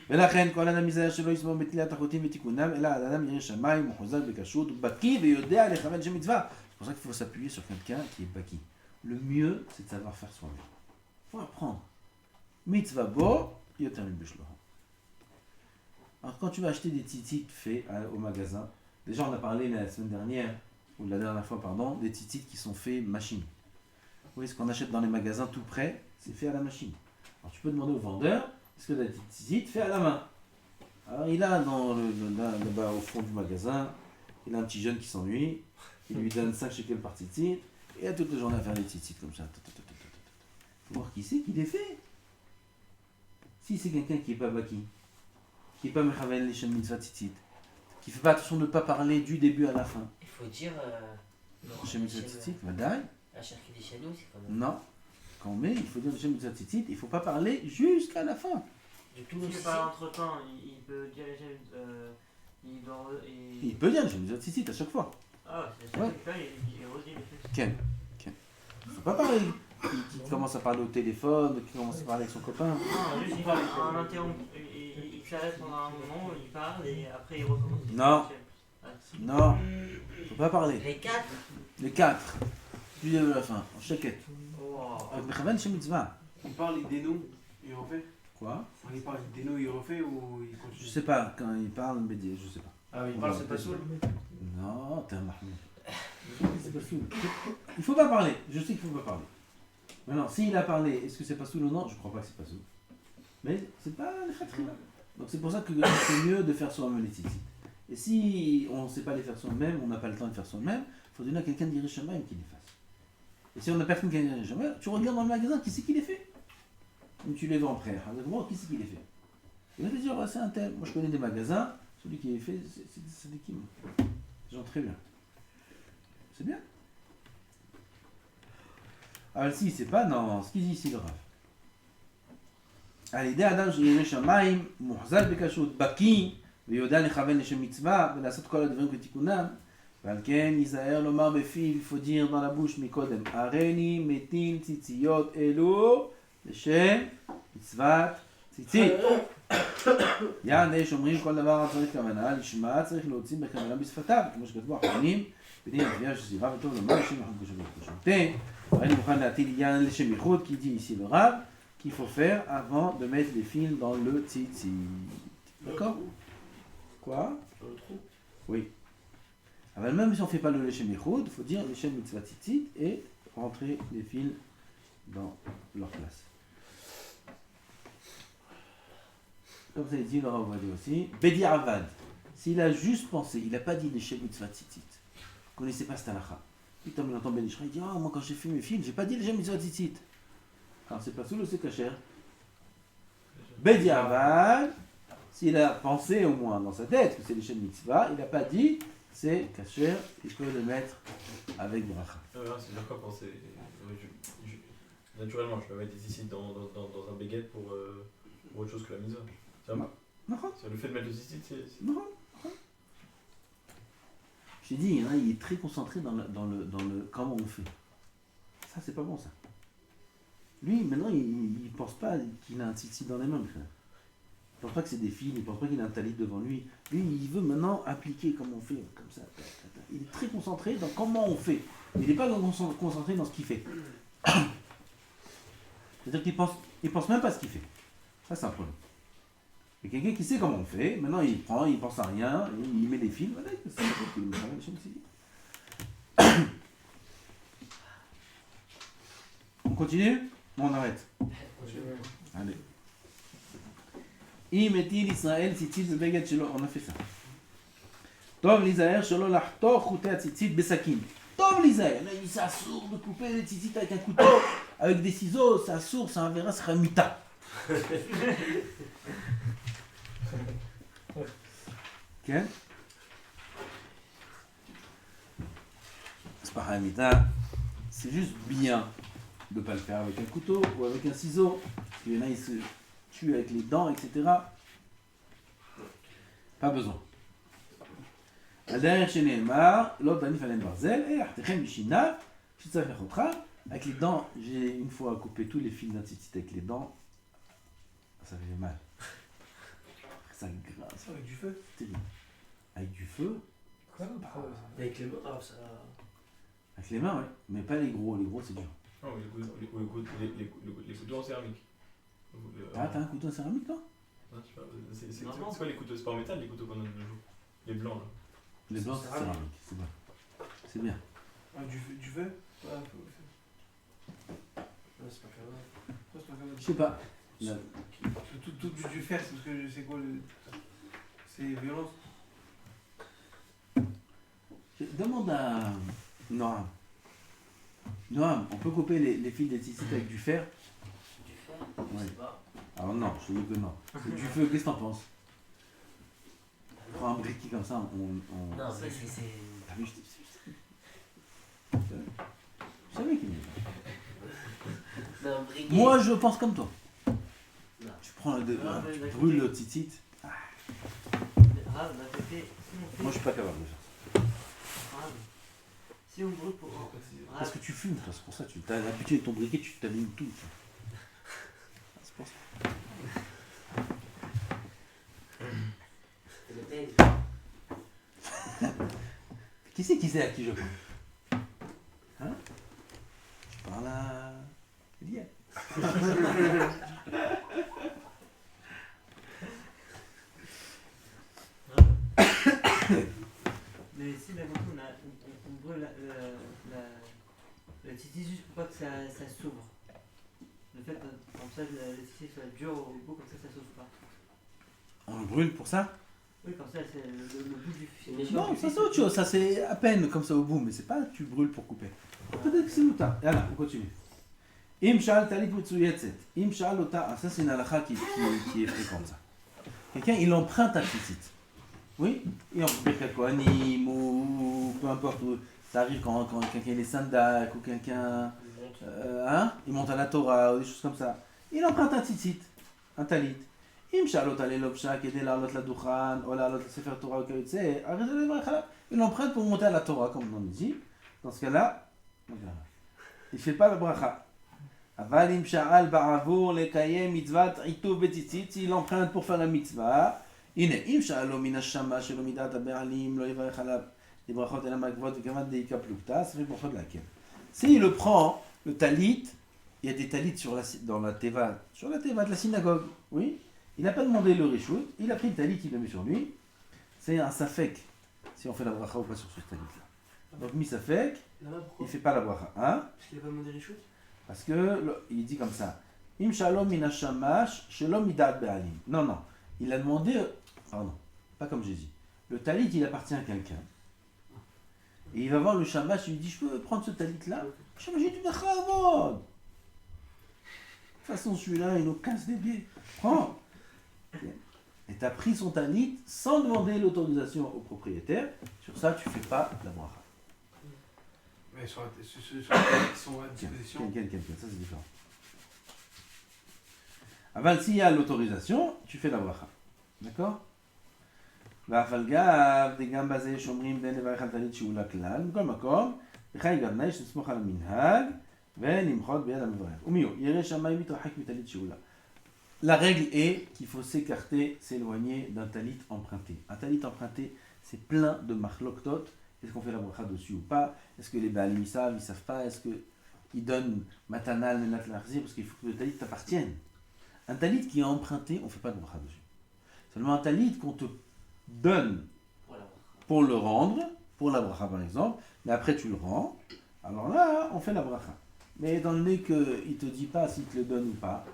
ולכן כל אדם ייזהר שלא יסבור בתלת החוטאים ותיקונם, אלא האדם ירא שמיים, מחוזק בכשרות, ובקיא ויודע לכוון שם מצווה. C'est pour ça qu'il faut s'appuyer sur quelqu'un qui est baki. Le mieux, c'est de savoir faire soi-même. Il faut apprendre. Mitzvah bo, yoter min bishloha. Alors quand tu vas acheter des tzitzit faits au magasin, déjà on a parlé la semaine dernière, ou la dernière fois, pardon, des tzitzit qui sont faits machine. Vous voyez, ce qu'on achète dans les magasins tout près, c'est fait à la machine. Alors tu peux demander au vendeur, est-ce que tu as des tzitzit fait à la main? Alors il a là-bas au fond du magasin, il a un petit jeune qui s'ennuie, il lui donne 5 shekels par tzitzit, et il a toute la journée à faire les tzitzit comme ça. Il faut voir qui c'est qui les fait. Si c'est quelqu'un qui n'est pas baki, qui n'est pas mechaven les shem mitzvah tzitzit, qui ne fait pas attention de ne pas parler du début à la fin. Il faut dire. Shem mitzvah tzitzit, vadaï. À Cherki des Chanou, c'est quand même. Non. Quand on met, il faut dire le shem mitzvah tzitzit, il ne faut pas parler jusqu'à la fin. Du tout, S'il aussi. parle entre temps, il peut dire les gens. Il peut dire le shem mitzvah tzitzit à chaque fois. Ah, c'est Ouais. ça, il redit les choses. Ken. Il ne faut pas parler. Qui commence à parler au téléphone, qui commence à parler avec son copain. Non, juste il parle en interrompt. Il s'arrête pendant un moment, il parle et après il recommence. Non. Non. Il ne faut pas parler. Les 4. Les 4. Du début à la fin. En chaquette. Wow. Avec mechaven shem mitzvah. Il parle, il dénoue, il refait. Quoi? Il parle, il dénoue, il refait ou il continue? Je sais pas, quand il parle, Bédier, je sais pas. Ah oui, il parle, c'est pas soul. Non, t'es un mahmoud. C'est pas soul. Il faut pas parler, je sais qu'il faut pas parler. Maintenant, s'il a parlé, est-ce que c'est pas soul ou non? Je crois pas que c'est pas soul. Mais c'est pas le khatrina. Donc c'est pour ça que c'est mieux de faire soi-même les tzitzit. Et si on ne sait pas les faire soi-même, on n'a pas le temps de faire soi-même, il faut donner à quelqu'un de Yerushalayim qui les fasse. Et si on n'a personne qui est Yerushalayim, tu regardes dans le magasin, qui c'est qui les fait? Ou tu les vends après. Alors, qui c'est qui les fait? Et là, tu vas dire, c'est un tel. Moi, je connais des magasins, celui qui les fait, c'est des kim. Des gens très bien. C'est bien. Ah, si, c'est pas, non, ce qu'il dit, c'est grave. על ידי אדם שירא שמיים, מוחזק בכשרות, בקיא, ויודע לכוון לשם מצווה, ולעשות כל הדברים כתיקונם, ועל כן ייזהר לומר בפיו, il faut dire dans la bouche מקודם, הריני מתים ציציות אלו לשם מצוות ציצית. יעני שאומרים כל דבר צריך כוונה, לשמה צריך להוציא בכוונה בשפתיו, כמו שכתבו אחרונים, בדין התביעה שסירה וטוב לומר לשם ייחוד כשרות. אני מוכן להטיל עניין לשם ייחוד, כי dit ici le rab, qu'il faut faire avant de mettre les fils dans le tzitzit. D'accord? Quoi? Dans le trou. Oui. Alors même si on ne fait pas le Leshem Yichud, il faut dire Leshem Mitzvah Tzitzit et rentrer les fils dans leur place. Comme ça, il dit, Laura, on va dire aussi, Bedi Avad. S'il a juste pensé, il n'a pas dit Leshem Mitzvah Tzitzit. Il ne connaissait pas cette halakha. Puis comme il entend Ben Ishra, il dit, ah, moi quand j'ai fait mes fils, j'ai pas dit Leshem Mitzvah Tzitzit. Alors c'est pas sous le c'est kasher. Bedi Avad. S'il a pensé au moins dans sa tête que c'est Leshem Mitzvah, il n'a pas dit c'est kasher, il peut le mettre avec bracha. C'est-à-dire quoi penser naturellement, je peux mettre ici dans un baguette pour autre chose que la mitzvah. C'est le fait de mettre le tzitzit, c'est... Non. J'ai dit, hein, il est très concentré dans le comment on fait. Ça, c'est pas bon, ça. Lui, maintenant, il pense pas qu'il a un tzitzit dans les mains, frère. pense pas que c'est des fils, il pense pas qu'il a un talit devant lui. Lui, il veut maintenant appliquer comme on fait, comme ça. Il est très concentré dans comment on fait. Il n'est pas concentré dans ce qu'il fait. C'est-à-dire qu'il pense même pas à ce qu'il fait. Ça, c'est un problème. Il y a quelqu'un qui sait comment on fait, maintenant il prend, il pense à rien, il met des fils, voilà, c'est ça qu'il me travaille, je sais pas si- On continue? Bon, on arrête. Allez. Imetil Israël tzitzit bebeged shelo, on a fait ça. Tov lizaher shelo lahtor chutei hatzitzit besakin. Tov lizaher, il s'assourt de couper les tzitzit avec un couteau, avec des ciseaux, ça assourt, ça verra, ça sera muta. Ok? C'est pas un muta, c'est juste bien de ne pas le faire avec un couteau ou avec un ciseau. Parce qu'il y en a, ils se tuent avec les dents, etc. Pas besoin. Avec les dents, j'ai une fois coupé tous les fils d'un tzitzit avec les dents. Ça fait mal. Ça grasse. Avec du feu. Terrible. Avec du feu. Quoi? Avec les mains, ça. Avec les mains, ouais. Mais pas les gros. Les gros, c'est dur. Non, les couteaux en céramique. Ah, t'as un couteau en céramique, toi? Non, je sais pas. C'est quoi les couteaux? C'est pas en métal les couteaux qu'on a de nos jours? Les blancs là. Les blancs, c'est céramique. C'est bon. C'est bien. Ah, du feu. Ouais, C'est pas grave. c'est pas grave. Je sais pas. Tout du fer, c'est parce que je sais quoi le. C'est violence. Demande à Noam. Noam, on peut couper les fils des tzitzit avec du fer? Du fer? Ouais. Je sais pas. Alors non, je te dis que non. C'est du feu, qu'est-ce que t'en penses? On prend un briquet comme ça, on... Non, mais c'est. T'as vu, je savais qu'il m'aimait. Non, briquet. Moi, je pense comme toi. Non. Tu prends mais tu d'accord. brûles le tzitzit. Rav, d'un côté, si on fait. Moi, je suis pas capable de faire ça. Rav, si on brûle pour. Parce que tu fumes, toi, c'est pour ça. Tu as l'habitude avec ton briquet, tu t'allumes tout. tu vois. C'est pour ça. C'est le tel. Qui c'est à qui je parle? Hein? Je parle à... Eliel. Mais si d'un côté on brûle le titi juste pour pas que ça s'ouvre. Le fait comme ça le titi soit dur au bout, comme ça s'ouvre pas. On le brûle pour ça? Oui, comme ça c'est le bout du fil. Non, ça c'est autre chose. Ça c'est à peine comme ça au bout, mais c'est pas tu brûles pour couper. Peut-être que c'est mouta. Et là, on continue. Im shal talit mitsuyetzet. Im shal ota. Ah, ça c'est une halakha qui est fréquente ça. Quelqu'un il emprunte un tzitzit. Oui, et on peut dire Kohanim ou peu importe où. Ça arrive quand quelqu'un est sandak ou quelqu'un il monte à la Torah ou des choses comme ça. Il emprunte un tzitzit, un talit. Im shalot ale lobsha kedé la'alot la duchan ou la'alot la sefer Torah ou kayotse, il emprunte pour monter à la Torah comme on dit. Dans ce cas-là, il ne fait pas la bracha. Aval im sha'al ba'avour lekayem mitzvat ituv betzitzit, s'il emprunte pour faire la mitzvah. הנה, אם שאלו מן השמה שלא מידת הבעלים, לא יברך עליו לברכות אלא מהגבוהות וכמעט דאיקה פלוגתא, ça fait ברכות להקל. S'il le prend, le talit, il y a des talits dans la teva, sur la teva de la synagogue, oui, il n'a pas demandé le rishut, il a pris le talit, il le met sur lui, c'est un safek, si on fait la bracha ou pas sur ce talit-là. Donc mi safek, Là-bas, il pourquoi ne fait pas la bracha, hein? Parce qu'il a pas demandé les shoots. Parce que, il dit comme ça, im shalom min hashamash, shalom midat be'alim. Non, il a demandé... Pardon, pas comme j'ai dit. Le talit, il appartient à quelqu'un. Et il va voir le shamash, il lui dit, je peux prendre ce talit-là? Le shamash, il dit, de toute façon, celui-là, il nous casse des pieds. Prends. Et tu as pris son talit sans demander l'autorisation au propriétaire. Sur ça, tu ne fais pas la bracha. Mais sur les qui sont à disposition. Quelqu'un, ça c'est différent. Aval, s'il y a l'autorisation, tu fais la bracha. D'accord? ואף גב, גם בזה שומרים בין לברך על טלית שאולה כלל, מכל מקום, וחי גרנאי שנסמוך על המנהג, ונמחות ביד המברך. ומי הוא? ירא שמיים מתרחק מטלית שאולה. la règle est qu'il faut s'écarter, s'éloigner d'un talit emprunté. Un talit emprunté, c'est plein de marloktot. Est-ce qu'on fait la bracha dessus ou pas? Est-ce que les Baalim ils savent pas? Est-ce qu'ils donnent matanal, menat larzir? Parce qu'il faut que le talit t'appartienne. Un talit qui est emprunté, on ne fait pas de bracha dessus. Seulement un talit qu'on te donne pour le rendre, pour la bracha par exemple, mais après tu le rends, alors là, on fait la bracha. Mais étant donné qu'il ne te dit pas s'il te le donne ou pas,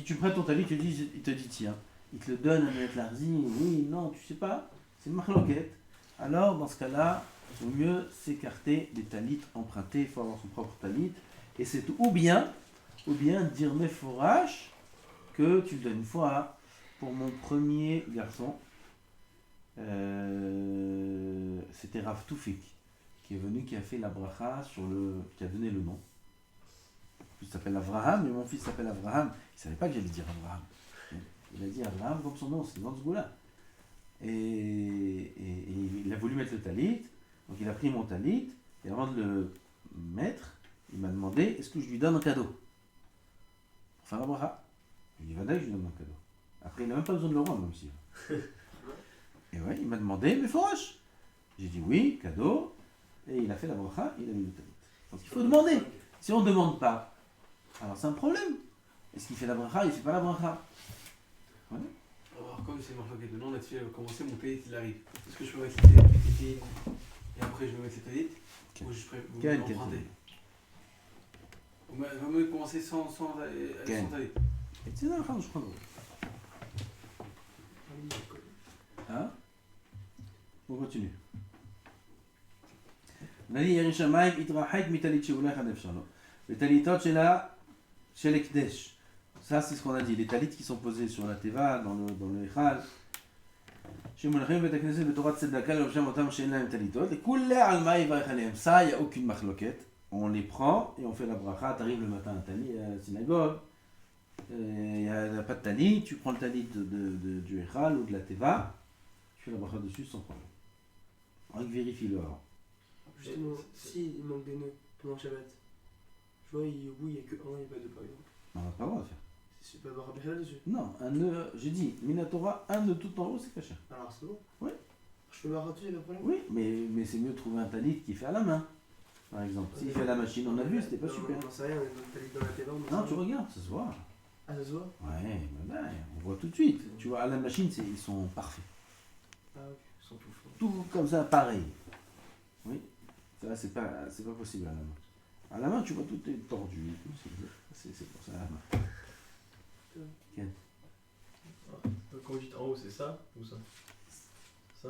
tu prends ton talit, il te dit tiens, il te le donne à mettre l'arzi, oui, non, tu sais pas, c'est une marloquette. Alors dans ce cas-là, il vaut mieux s'écarter des talits empruntés, il faut avoir son propre talit, et c'est tout. Ou bien dire mes fourrages que tu le donnes une fois pour mon premier garçon. C'était Rav Toufik qui est venu, qui a fait la bracha qui a donné le nom. Il s'appelle Avraham, mais mon fils s'appelle Avraham. Il ne savait pas que j'allais dire Avraham. Il a dit Avraham comme son nom, c'est dans ce goût-là. Et il a voulu mettre le talit, donc il a pris mon talit, et avant de le mettre, il m'a demandé est-ce que je lui donne un cadeau pour faire la bracha. Je lui ai dit Vadaï, je lui donne un cadeau. Après, il n'a même pas besoin de le rendre, même si. Et ouais, il m'a demandé mais fourrache. J'ai dit oui, cadeau, et il a fait la bracha, il a mis le talit. Donc il faut demander. Si on ne demande pas, alors c'est un problème. Est-ce qu'il fait la bracha, il ne fait pas la bracha? Voilà. Alors, comme c'est marloquette, maintenant là-dessus, elle va commencer, mon talit il arrive. Est-ce que je peux mettre le talit et après je vais mettre le talit? Ou je peux l'emprunter? On va mieux commencer sans talit. Et tu sais, je crois. Hein? On continue. On a dit Yeri Shamayim itrahek mitalit sheulech hadef shalo. Les talitot chez les kdesh. Ça, c'est ce qu'on a dit. Les talits qui sont posés sur la teva, dans le echal. שמונחים בבית הכנסת בתורת צדקה לרשם אותם שאין להם טליתות, לכולי על מה יברך עליהם. Ça, il n'y a aucune marloquette. On les prend et on fait la bracha. Tu arrives le matin à la synagogue, il n'y a pas de talit, tu prends le talit du echal ou de la teva, tu fais la bracha dessus sans problème. On vérifie-le avant. Justement, s'il manque des nœuds pendant le Shabbat, je vois, au bout, il n'y a que 1 et pas 2 par exemple. On n'a pas le droit de faire. C'est pas Barabé là-dessus. Non, un nœud, j'ai dit, Minatora, un nœud tout en haut, c'est caché. Alors c'est bon. Oui. Je peux barrer dessus, il n'y a pas de problème. Oui, mais c'est mieux de trouver un talit qui fait à la main, par exemple. S'il fait à la machine, on a vu, c'était pas Non, super. Non, c'est rien, on est talit dans la télé. Non, tu regardes, ça se voit. Ah, ça se voit? Ouais, on voit tout de suite. Tu vois, à la machine, ils sont parfaits. Ah, ok. Ils sont tout faux. Tout comme ça, pareil. Oui, ça, c'est pas possible à la main. À la main, tu vois, tout est tordu. C'est pour ça à la main. Ken. Donc quand vous dites en haut, c'est ça ou ça? Ça?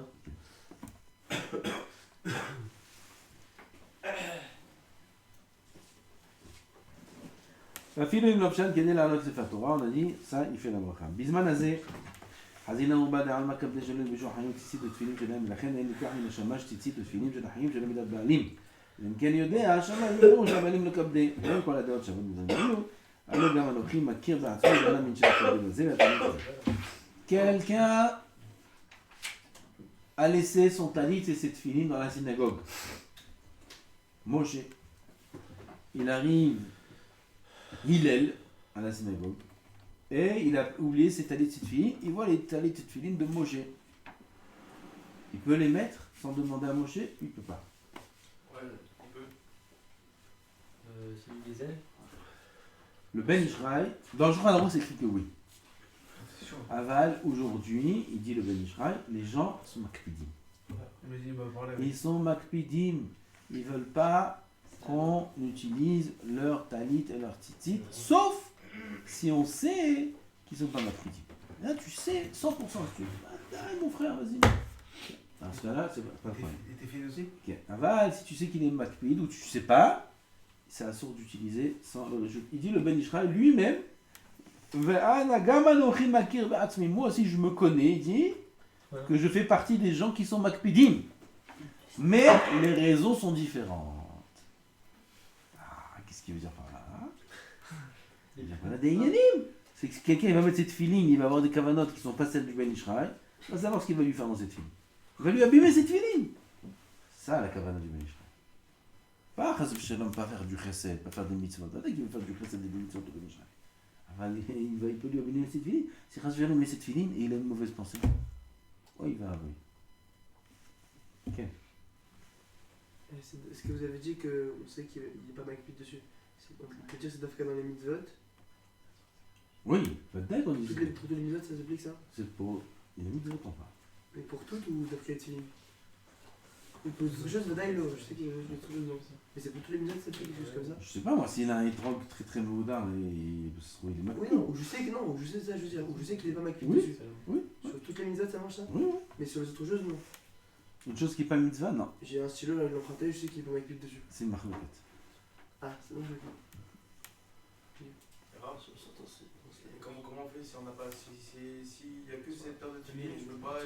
אפילו אם לבשן כדי לעלות ספר תורה, on a dit, ça, il fait la ברכה. בזמן הזה, חזינה ובה דעלמא כבדי שלו ילבשו החיים ציצית ותפילין שלהם, ולכן אין לקח מן השמש ציצית ותפילין של החיים של מידת בעלים. ואם כן יודע, השמיים יראו שהבעלים לא כבדי. ואין כל הדעות שוות בזמניות, alors גם אנוכי מכיר בעצמי ואין המין של הכבד הזה והתלמיד הזה. Quelqu'un a laissé son talit et ses tefilin dans la synagogue. Moshe. Il arrive Hillel à la synagogue et il a oublié ses talits et ses tefilin. Il voit les talits et tefilin de Moshe. Il peut les mettre sans demander à Moshe? Il ne peut pas. Ouais, il peut. Celui des ailes. Le Ben Ishraï, dans le Shulchan Aruch c'est écrit que oui. Aval, aujourd'hui, il dit le Ben Ishraï, les gens sont makpidim. Ils sont makpidim. Ils ne veulent pas qu'on utilise leur talit et leur tzitzit, sauf si on sait qu'ils sont pas makpidim. Là, tu sais, 100%. Tu dis, ah, mon frère, vas-y. Dans ce cas-là, c'est pas le problème. Et tes filles aussi? Ok. Aval, si tu sais qu'il est makpid ou tu sais pas, c'est assourd d'utiliser sans le rejouer. Il dit le Ben Ishraï lui-même, moi aussi je me connais, il dit que je fais partie des gens qui sont makpidim. Mais les raisons sont différentes. Ah, qu'est-ce qu'il veut dire par là? Il veut dire par là des yanim. C'est que quelqu'un il va mettre cette feeling, il va avoir des kavanotes qui ne sont pas celles du Ben Ishraï, il va savoir ce qu'il va lui faire dans cette feeling. Il va lui abîmer cette feeling. Ça la kavana du Ben Ishraï. Pas chas v'shalom, pas faire du chesed, pas faire des mitzvot. Peut-être qu'il veut faire du chesed et des mitzvot au Ben Ishraï. il peut lui abîmer ses filines. Si Rasvian met cette filine et il a une mauvaise pensée, oh, il va oui. Ok. Est-ce que vous avez dit qu'on sait qu'il n'est pas makpid dessus? On peut dire que c'est d'Afrique dans les mitzvot. Oui, peut-être qu'on dit Toutes les mitzvot, ça s'applique ça? c'est pour les mitzvot on parle. Mais pour toutes ou d'Afrique et Tfilim? Ou pour autre chose, Vadaïlo, je sais qu'il y a des trucs dedans. Mais c'est pour tous les mitzvot, ça s'applique quelque chose comme ça? Je sais pas moi, s'il a un étrog très très maudin, il est Oui, makpid. non, ou je sais que non, ou je sais ça, je veux dire, ou je sais qu'il n'est pas makpid Oui. dessus. Oui. Sur toutes les mitzvot, ça marche ça? Oui, oui. Mais sur les autres choses, non. Une chose qui n'est pas mitzvah, non. J'ai un stylo, là, je l'ai emprunté, je sais qu'il est pas makpid dessus. C'est une marloquette. Ah, c'est bon, je l'ai Comment on fait si on n'a pas. S'il n'y a que cette paire de tuiles, je peux pas.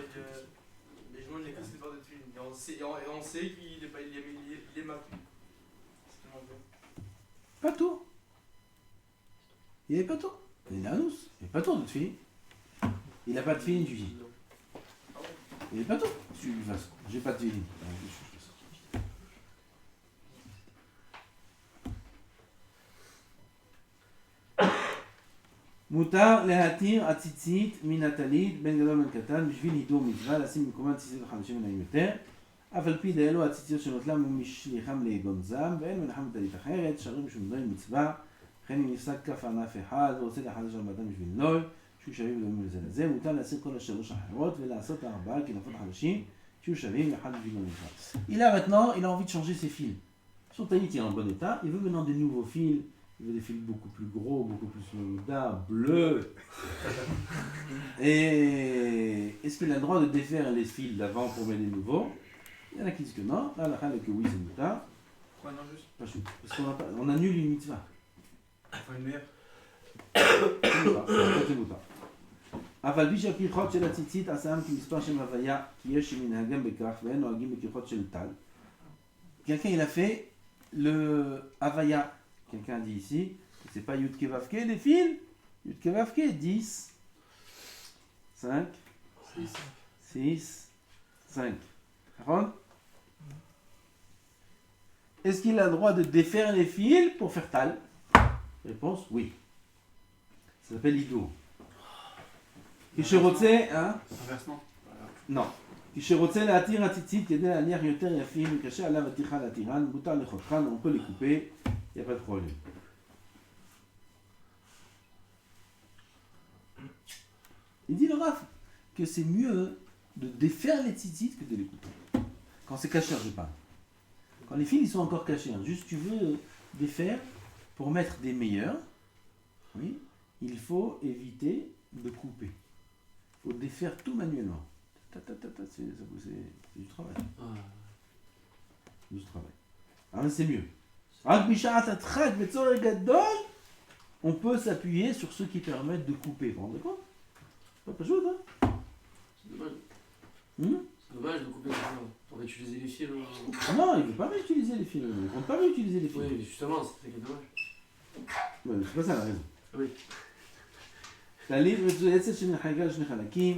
Mais je demande, il n'y a que cette paire de tuiles. Et on sait qu'il est makpid. C'est comment on fait? Pas tout. Il n'est pas tout. Il est anous. Il n'est pas tout de fille. Il n'a pas de fille, tu dis. Il n'est pas tout. Tu lui fasses. J'ai pas de fille. מותר להתיר עציצית מן הטלית בין גדול ובין קטן בשביל הידור מצווה לשים במקומן ציצית וחמישים מנעים יותר אף על פי דאלו הציציות שנוטלם ומשליחם ליגון זם ואין מנחם בטלית אחרת שרים שמודרים מצווה וכן אם נפסק כף ענף אחד ורוצה לחדש ארבעתם בשביל נוי שיהיו שווים ודומים לזה לזה מותר להסיר כל השלוש האחרות ולעשות הארבעה כנפות חדשים שיהיו שווים לאחד בשביל נוי. Il a maintenant, il a envie de changer ses fils. Son talit est en bon état, il veut maintenant des nouveaux fils. Il veut des fils beaucoup plus gros, beaucoup plus bleus. Et est-ce qu'il a le droit de défaire les fils d'avant pour mettre des nouveaux? Il y en a qui disent que non. Là, la khale que oui, c'est mouta. Pourquoi non, juste? Pas chou. Parce qu'on annule une mitzvah. Enfin, une meilleure. C'est mouta. אבל בי שהכריכות של הציצית עשם כמספר שם הוויה כי יש שמנהגם בכך ואין נוהגים בכריכות של טל. Quelqu'un il a fait le Havaya. Quelqu'un dit ici, c'est pas Yud Kevavke les fils. Yud Kevavke 10, 5, 6, 5. Est-ce qu'il a le droit de défaire les fils pour faire tal? Réponse oui. Ça s'appelle Ido. כשרוצה, Inversement. non. כשרוצה להתיר הציצית כדי להניח יותר יפים וקשה עליו הטיחה להתירן, מותר לחותכן, on peut les couper, il n'y a pas de problème. Il dit le Rav que c'est mieux de défaire les tzitzit que de les couper. Quand c'est caché, je parle. Quand les fils ils sont encore cachés, juste tu veux défaire pour mettre des meilleurs, oui, il faut éviter de couper. Il faut défaire tout manuellement. C'est du travail. C'est du travail. Alors c'est mieux. On peut s'appuyer sur ceux qui permettent de couper. Vous vous rendez compte? Pas chaud, hein? C'est dommage. C'est dommage de couper les fils. On va utiliser les fils. Non, il ne veut pas réutiliser les fils. Il ne compte pas réutiliser les fils. Oui, justement, c'est ça qui est dommage. Ouais, c'est pas ça la raison. Oui. La livre de Yetzel Shemin Chagal Shne Chalakim.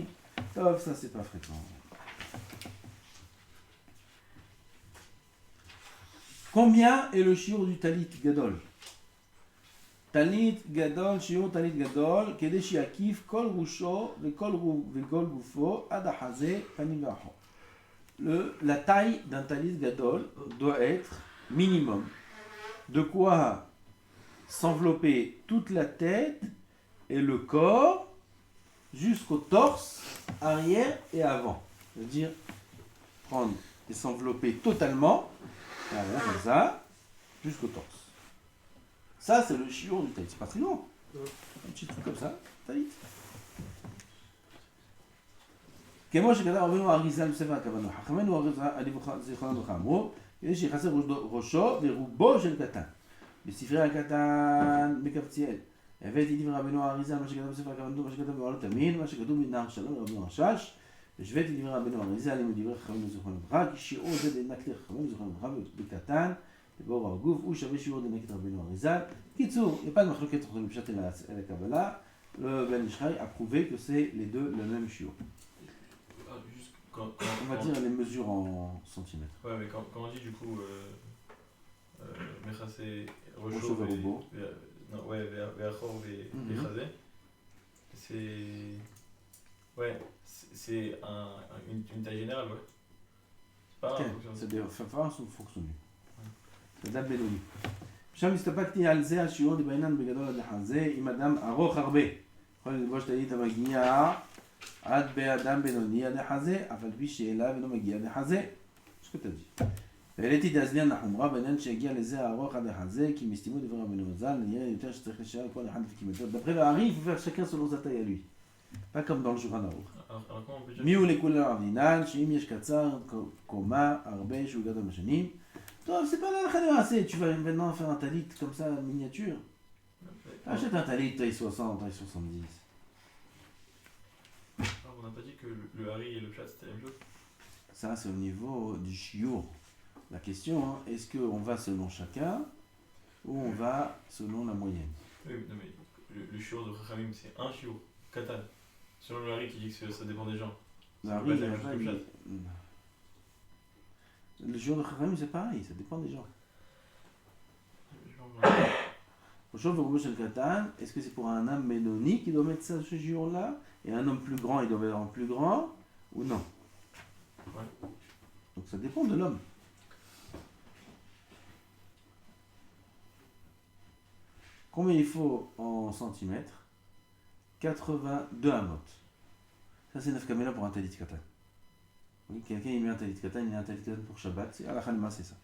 Top, ça c'est pas fréquent. Combien est le shiur du talit gadol? Talit gadol, shiur talit gadol, kede shiakif kol rusho vekol gufo ad haze panim v'achor. La taille d'un talit gadol doit être minimum. De quoi s'envelopper toute la tête et le corps jusqu'au torse, arrière et avant. C'est-à-dire prendre et s'envelopper totalement, voilà, comme ça, jusqu'au torse. Ça, c'est le shiur du talit. C'est pas très long. Un petit truc comme ça, talit. כמו שכתב רבינו אריזל בספר הכוונות, חכמינו זיכרונם לברכה אמרו, כדי שיחסר ראשו ורובו של קטן. בספרי הקטן בקבציאל. הבאתי דברי רבינו אריזל, מה שכתב בספר הכוונות, מה שכתב בעלות תמיד, מה שכתוב מנהר שלום לרבינו הרשש, והשוויתי דברי רבינו אריזל עם דברי חכמינו זיכרונם לברכה, כי שיעור זה דנקת לחכמינו זיכרונם לברכה בקטן, בגובה הגוף, הוא שווה שיעור דנקת רבינו אריזל. קיצור, il n'y a pas de מחלוקת entre le pshat et la Kabbalah. Le Ben Ish Chai a prouvé que c'est les deux le même shiur. On va dire les mesures en centimètres. Ouais, mais quand on dit du coup Mechasé Rocho Rocho Verubo. Non, ouais, vers Chor et Chazé. C'est. Ouais, c'est une taille générale, ouais. C'est pas כן, un fonction. זה בפרס ופוקסוני. זה אדם בינוני. עכשיו הסתפקתי על זה, השיעור בעינן בגדול עד לחזה, אם אדם ארוך הרבה. יכול ללבוש טלית המגיע עד באדם בינוני עד לחזה, אף על פי שאליו אינו מגיע עד לחזה. שכתבתי. והעליתי דאזליין לחומרה בעניין שהגיע לזה הארוך עד לחזה, כי מסתימו דברי רבנו ז"ל, נראה יותר שצריך להישאר כל אחד לפי קימתו. d'après le Hari, il faut faire chacun selon sa taille à lui. Pas comme dans le Shulchan Aruch. Alors, comment on peut dire מי הוא לכולם אבנינן, שאם יש קצר, קומה, הרבה, שהוא גדול בשנים. טוב, c'est pas là le assez. Tu vas maintenant faire un talit comme ça, miniature. Achète un talit taille 60, taille 70. Alors, on n'a pas dit que le Hari et le Pshat c'était la même chose. Ça, c'est au niveau du shiur. La question, hein, est-ce qu'on va selon chacun ou on va selon la moyenne? Oui, non, mais le shiur de Chachamim c'est un shiur, Katan. Selon le Hari qui dit que ça dépend des gens. La C'est pas rue, la même chose que le Pshat. Le shiur de Chachamim, c'est pareil, ça dépend des gens. Au chauve au le Katan, est-ce que c'est pour un homme ménoni qui doit mettre ça, ce shiur-là, et un homme plus grand, il doit mettre un plus grand, ou non? Ouais. Donc ça dépend de l'homme. Combien il faut en centimètres? 82 amot. Ça c'est 9 camélas pour un talit katan. Oui, quelqu'un il met un talit katan, il met un talit katan pour Shabbat. C'est à la Khalma, c'est ça.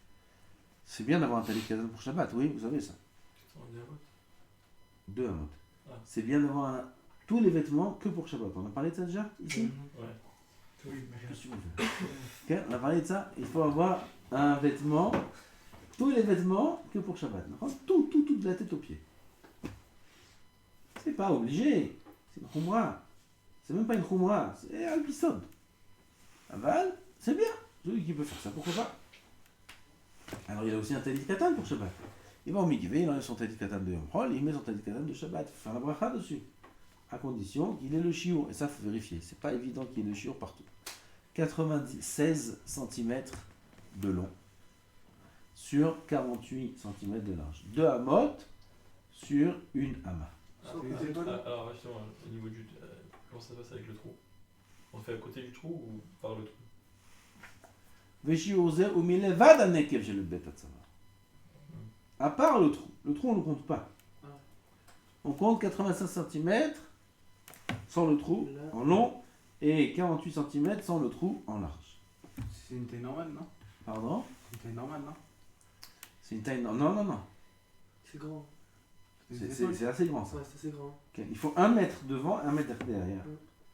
C'est bien d'avoir un talit katan pour Shabbat, oui, vous savez ça. 2 amot. Ah. C'est bien d'avoir tous les vêtements que pour Shabbat. On a parlé de ça déjà ici? Ouais. Qu'est-ce que tu veux faire? Ok, on a parlé de ça. Il faut avoir un vêtement, tous les vêtements que pour Shabbat. Tout, de la tête aux pieds. C'est pas obligé. C'est une khumra. C'est même pas une khumra. C'est un pisode. Aval, c'est bien. Celui qui peut faire ça, pourquoi pas? Alors il a aussi un talit katan pour Shabbat. Il va au mikvé, il enlève son talit katan de Yom Chol, il met son talit katan de Shabbat. Il faut faire la bracha dessus. À condition qu'il ait le shiur. Et ça, il faut vérifier. C'est pas évident qu'il y ait le shiur partout. 96 cm de long sur 48 cm de large. 2 amot sur une ama. Alors justement, au niveau du... comment ça se passe avec le trou? On le fait à côté du trou ou par le trou? À part le trou. Le trou, on ne le compte pas. On compte 85 cm sans le trou en long et 48 cm sans le trou en large. C'est une taille normale, non? Pardon? C'est une taille normale, non? C'est une taille... Non. C'est grand. C'est assez grand ça. Ouais, c'est assez grand. Okay. Il faut 1 mètre devant, 1 mètre derrière.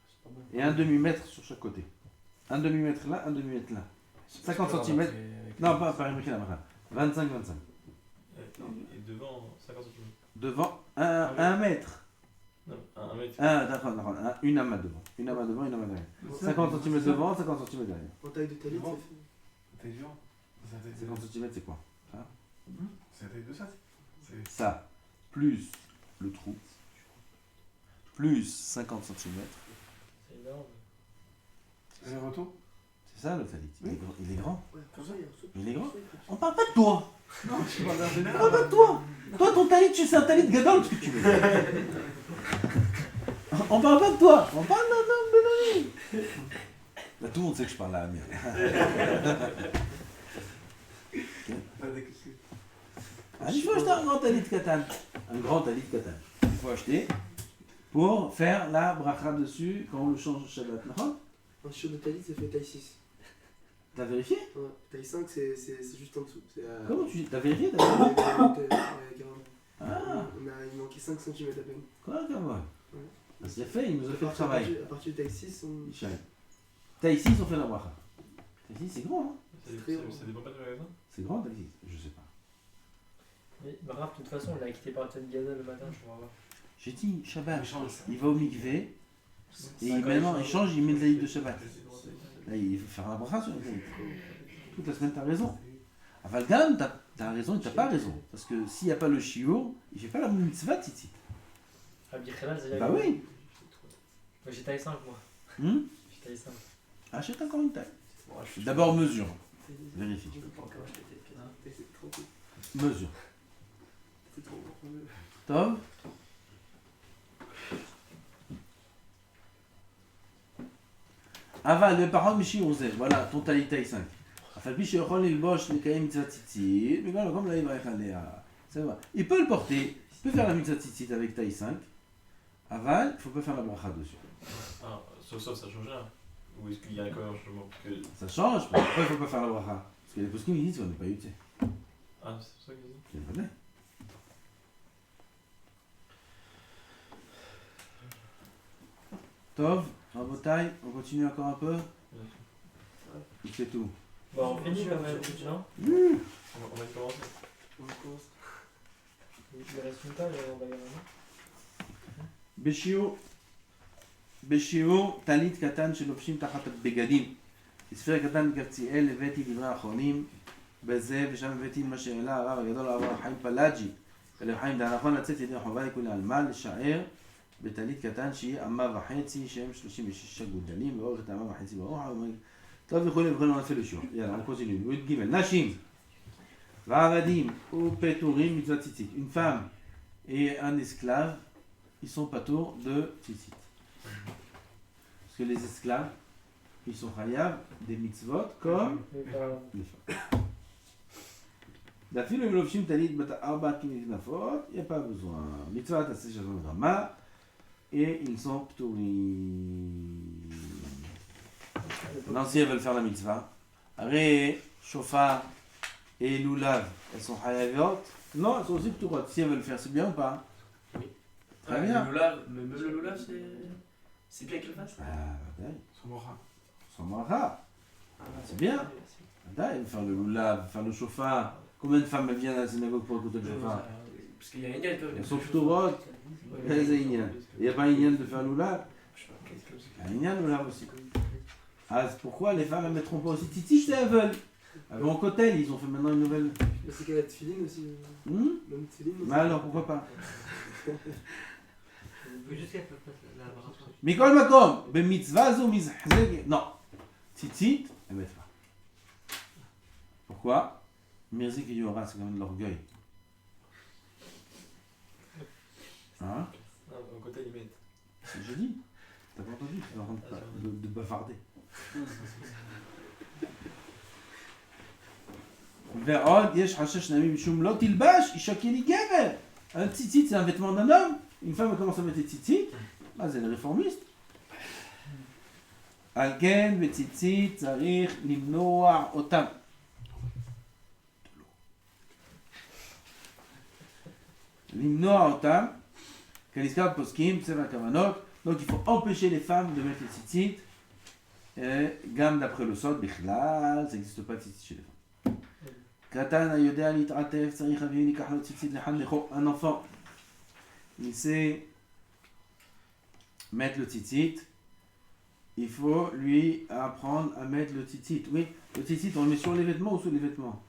C'est pas bon. Et un demi-mètre sur chaque côté. Un demi-mètre là, un demi-mètre là. 50 cm. Non, pas américain là. 25-25. Et devant 50 cm. Devant 1 mètre. Non, 1 mètre. Ah, d'accord. Une amas devant. Une amas devant, une amas derrière. 50 cm devant, 50 cm derrière. En taille de talit, Bon. ça fait. Taille du vent. 50 cm, c'est quoi? C'est la taille de ça. Ça, plus le trou, plus 50 cm. C'est énorme. C'est un retour? C'est ça le talit. Il est grand. Ouais, pour ça, il y a un saut. Il est grand. On parle pas de toi. Non, je parle d'un général. On parle pas de toi. Toi, ton talit, c'est un talit gadol, ce que tu veux. On parle pas de toi. On parle d'un homme de la vie. Là, tout le monde sait que je parle à Amir. Il faut acheter un grand talit katan. Un grand talit katan. Il faut acheter pour faire la bracha dessus quand on le change au Shabbat. Un shiur de talit, ça fait taille 6. T'as vérifié? Ouais. Taille 5, c'est juste en dessous. C'est Comment tu... T'as vérifié? Ah, il manquait 5 cm à peine. quoi, quand même. Ouais. Ah, c'est fait, il nous a fait le travail. À partir de taille 6, on. Ishai. Taille 6, on fait la bracha. Taille 6, c'est grand, hein? Ça dépend pas du magasin? C'est grand, taille 6? Je sais pas. Mais Raph, de toute façon, on l'a quitté par Tony Gaza le matin, je crois. J'ai dit, Shabbat, Il change. il va au mikvé, et maintenant il change, il met le talit de Shabbat. Là, il faut faire la bracha sur le talit. Toute la semaine, t'as raison. À Valgam, t'as raison et t'as pas raison. Parce que s'il n'y a pas le shiur, il fait pas la mitzvah tzitzit. Ah, Bichelal, c'est Bah oui. Moi, j'ai taille 5, moi. J'ai taille 5. Achète encore une taille. D'abord mesure. Vérifie. C'est trop cool. Mesure. C'est trop cool. טוב? אבל בפחות משיעור זה, וואלה, ton talit taille 5. אף על פי שיכול ללבוש לקיים מצוות ציצית, בגלל מקום לא יברך עליה. C'est vrai. Il peut le porter, il peut faire la mitzvah tzitzit avec taille 5, aval, il ne faut pas faire la bracha dessus. Ah, sauf ça change rien. Ou est-ce qu'il y a quand même un changement? Parce que... Ça change, mais pourquoi il ne faut pas faire la bracha? Parce que les poskim ils disent qu'on n'est pas utile. Ah, c'est ça qu'ils disent. C'est vrai. Tov, Rabotai, on continue encore un peu? Il fait tout. Bon, on finit quand même, non? On va commencer. On commence. Il reste une page, on va y aller. בשיעור טלית קטן שלובשים תחת בגדים. בספר קטן בקבציאל הבאתי דברי האחרונים בזה, ושם הבאתי מה שהעלה הרב הגדול הרב חיים פלאג'י ולרב חיים דן, נכון לצאת ידי חובה לכולי עלמא לשער בטלית קטן שהיא אמה וחצי שהם 36 גודלים ואורך את האמה וחצי ברוחב טוב וכולי וכולי נעשה לשיעור. יאללה, on continue. י' ג' נשים ועבדים ופטורים מצוות ציצית. Une femme et un esclave, ils sont patours de tzitzit. Parce que les esclaves, ils sont chayav des mitzvot comme les femmes. D'affilou l'obshim talit bata arba kinafot, il n'y a pas besoin. Mitzvot assez chazon rama, et ils sont ptourim. Non, si elles veulent faire la mitzvah, Ré, Shofar et Lulav, elles sont chayaviot. Non, elles sont aussi ptourot. Si elles veulent faire, c'est bien ou pas? Très bien. Le loulav, même le loulav, c'est bien qu'elle fasse. Sans bracha. C'est bien. Ils vont faire le lulav, faire le chauffard. Combien de femmes viennent à la synagogue pour écouter le chauffard? Parce qu'il y a une idée. Elles sont plutôt rotes. Il n'y a pas un ignan de faire le lulav? Il y a un ignan de lulav aussi. Ah, c'est pourquoi les femmes ne mettront pas aussi titi si elles veulent. Elles vont au cotel, ils ont fait maintenant une nouvelle. Mais c'est qu'elle a tefilin aussi. Même tefilin. Mais alors pourquoi pas? Juste qu'elle peut pas la bracha. מכל מקום, במצווה זו מזחזק, non, ציצית, elle ne met pas. Pourquoi? Mirzik et Yora, c'est quand même de l'orgueil. Hein? Non, au côté limite. C'est ce que je dis. T'as pas entendu? Tu es en train de bavarder. ועוד יש חשש נמי משום לא תלבש אישה כלי גבר. Un tzitzit, c'est un vêtement d'un homme. Une femme commence à mettre des tzitzit. מה זה, לרפורמיסט? על כן בציצית צריך למנוע אותם. למנוע אותם, כנזכר פוסקים, צבע הכוונות, donc il faut empêcher les femmes de mettre les tzitzit, גם d'après le sod, בכלל, ça n'existe pas de tzitzit chez les femmes. קטן היודע להתעטף, צריך אביו ניקח לו ציצית לחנכו, un enfant, il sait mettre le tzitzit, il faut lui apprendre à mettre le tzitzit. Oui, le tzitzit, on le met sur les vêtements ou sous les vêtements?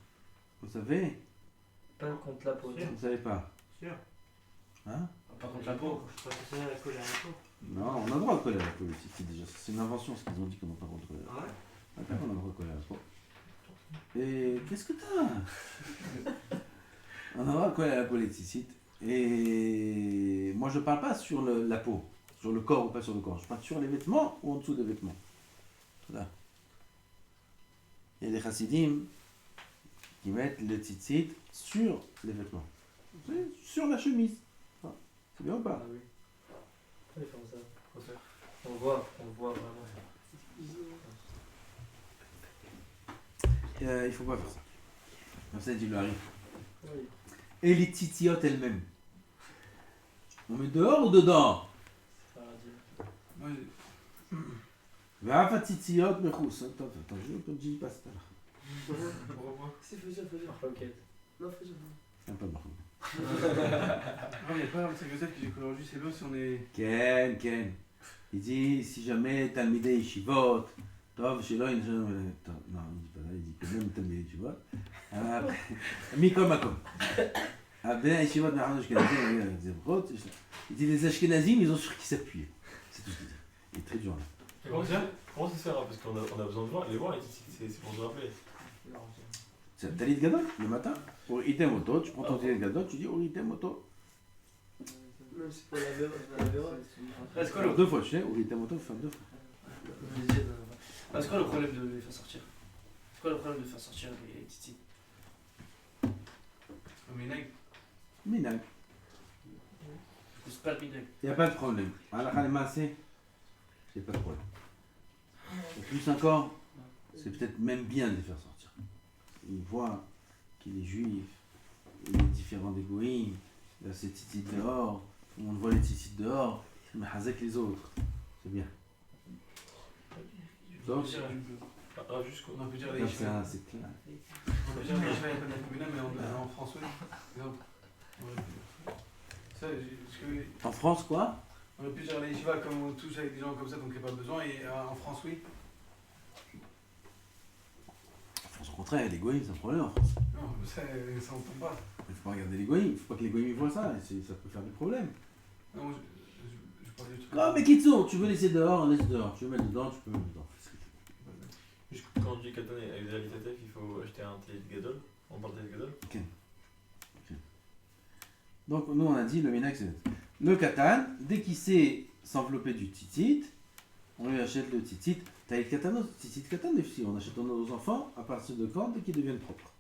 Vous savez? Pas contre la peau. Vous ne savez pas? Sûr. Hein? Pas contre la peau. Je crois que c'est la colle à la peau. Non, on a le droit de coller à la peau le tzitzit déjà. C'est une invention ce qu'ils ont dit qu'on n'a pas le droit de coller à la peau. Ah ouais? D'accord, on a le droit de coller à la peau. Et qu'est-ce que t'as? On a le droit de coller à la peau les tzitzit. Et moi je parle pas sur la peau. Sur le corps ou pas sur le corps. Je parle sur les vêtements ou en dessous des vêtements. Là. Il y a des chassidim qui mettent le tzitzit sur les vêtements. Sur la chemise. C'est bien ou pas? Ah oui. Pourquoi ils font ça? On voit vraiment. Il faut pas faire ça. Comme ça, il lui arrive. Oui. Et les tzitziot elles-mêmes. On met dehors ou dedans? ואף הציציות מחוס. טוב, תרשו פה ג'י פסטה לך. C'est faisable. Marloquette. Non, faisable. אין פה בחור. Non, mais pas c'est que ça que j'ai cru aujourd'hui, c'est bien si on est. כן, כן. Il dit, si jamais תלמידי ישיבות, טוב, שלא ינשום... טוב, לא, il dit que même תלמידי ישיבות. מכל מקום. בני הישיבות מאחרון אשכנזים, זה בחוץ. Il dit, les Ashkenazim, ils ont sur qui s'appuyer. C'est tout ce qu'il dit. Il est très dur là. Comment ça se fait là? Parce qu'on a besoin de voir, les voir, c'est pour se rappeler. C'est un talit gadol le matin. Pour item auto, tu prends ton talit gadol, tu dis oh item auto. Même si pour la verre. C'est quoi Alors, deux fois, tu sais, ou Itamoto, femme deux fois. C'est quoi le problème de les faire sortir? C'est quoi le problème de faire sortir les titi? Mais nègre. Minag. C'est pas le minag. Il n'y a pas de problème. Alors, les massés, c'est pas de problème. Et plus encore, c'est peut-être même bien de les faire sortir. Ils voient qu'il est juif, il est différent des goïms, il a ses titites dehors, tout le monde voit les titites dehors, mais hazek les autres. C'est bien. Donc, Juste quoi. On peut dire comme les ça, c'est clair. On peut dire les chevaux, il n'y a pas de communal, mais en France, oui. Exemple. Ça, En France, quoi? on aurait pu dire les chevaux comme on touche avec des gens comme ça, donc il n'y a pas besoin, et en France, oui. En France, au contraire, les goïms, c'est un problème en France. Non, ça on tombe pas. Il ne faut pas regarder les goïms, il ne faut pas que les goïms voient ça, ça peut faire des problèmes. Non, je parlais du truc. Non, mais Kitso, tu veux laisser dehors, laisse dehors. Tu veux mettre dedans, tu peux mettre dedans. Fais ce que tu veux. Juste quand on dit Katan avec des réalitateurs, il faut acheter un télé de Gadol. On parle de Gadol. Donc, nous, on a dit le minag, c'est le katan. Dès qu'il sait s'envelopper du titit, on lui achète le titit. T'as le katan, titit katan, aussi. On achète aux enfants à partir de quand? Dès qu'ils deviennent propres.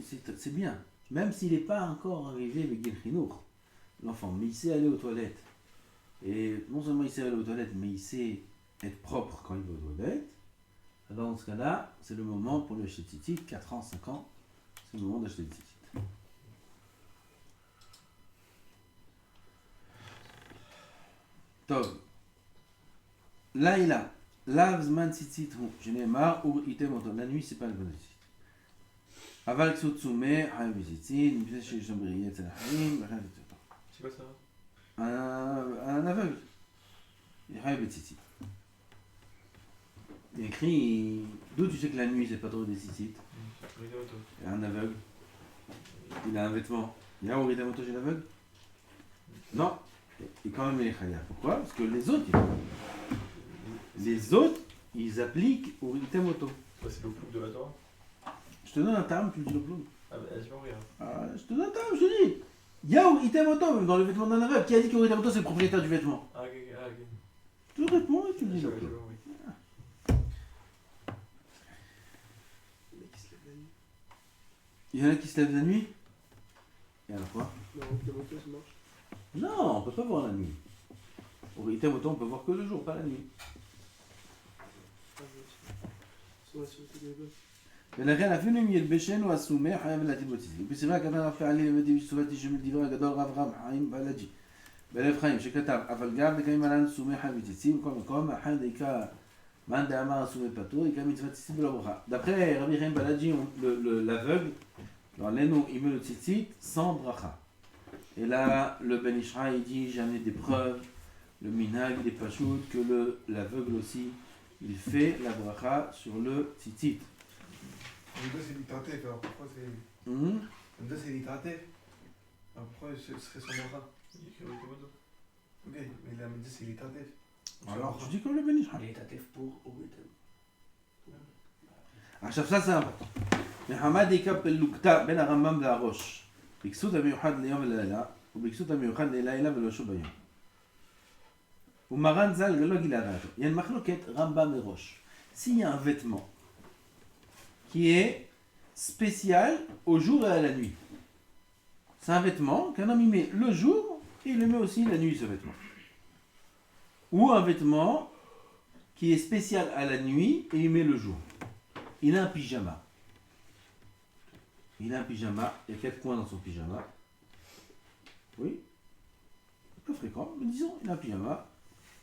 C'est bien. Même s'il n'est pas encore arrivé avec Gil Khinour, l'enfant, mais il sait aller aux toilettes. Et non seulement il sait aller aux toilettes, mais il sait être propre quand il va aux toilettes. Alors, dans ce cas-là, c'est le moment pour lui acheter le titit. 4 ans, 5 ans, c'est le moment d'acheter le titit. טוב, לילה, לאו זמן ציצית הוא, שנאמר, וראיתם אותו, לנוי c'est pas le bon ציצית. אבל כסות צומא, חי בציצית, מפני שיש שם בראייה אצל החיים, וכן ציצית. C'est quoi ça? Un aveugle, il חי בציצית. Il écrit, d'où tu sais que la nuit c'est pas trop des tzitzit? Un aveugle, il a un vêtement. Il y a Uritam Oto chez l'aveugle? Non. Et quand même il est khaya. Pourquoi? Parce que les autres, ils appliquent Uritam Oto. C'est le plouc de la Torah. Je te donne un terme, tu me dis le plomb. Ah bah vas-y, on regarde. Je te donne un terme, je te dis. Il y a Uritam Oto, même dans le vêtement d'un aveugle. Qui a dit que Uritam Oto c'est le propriétaire du vêtement? Ah ok, ah ok. Tu te réponds et tu me dis le J'avais plomb. compris. Le mec qui se lève la nuit. Il y en a qui se lèvent la nuit. Et alors quoi? Non, le moto ça marche. Non, on peut pas voir la nuit. Uritam Oto, on peut voir que le jour, pas la nuit. Ah, je sais. Sur le téléphone. ולכן אפילו אם ילבשנו הסומך חייב להטיל בו ציצית. בספרה כתב רב פעלי לבדי ושסובתי שמל דברי הגדול רב רם חיים בלג'י בלב חיים שכתב אבל גם לקיים עלינו סומך חייב בציצית בכל מקום אחד עיקר מאן דאמר הסומך פטור עיקר מצוות ציצית בלא ברכה. D'après Rabbi Chaim Baladji, l'aveugle, dans l'eno il met le tzitzit sans bracha. Et là le Ben Ishra il dit j'en ai des preuves, le minhag des pachout que l'aveugle aussi il fait la bracha sur le tzitzit. Le dos c'est littératif, alors pourquoi c'est. Mm-hmm. Le dos c'est littératif. Alors pourquoi ce serait son bracha? Il écrit avec le moto. Ok, mais la médecine c'est littératif. Alors tu dis comme le Ben Ishra. Il est tatif pour Uritam. עכשיו זה important. מחמד יקפל לוקטה בין הרמב"ם והראש. בכסות המיוחד ליום וללילה, ובכסות המיוחד ללילה ולא שוב ביום. ומרן ז"ל לא גילה דעתו. Il y a une מחלוקת רמב"ם וראש. S'il y a un vêtement qui est spécial au jour et à la nuit, c'est un vêtement qu'un homme y met le jour et il le met aussi la nuit, ce vêtement. Ou un vêtement qui est spécial à la nuit et il met le jour. Il a un pyjama. Il a un pyjama, il y a 4 coins dans son pyjama. Oui, peu fréquent, mais disons, il a un pyjama,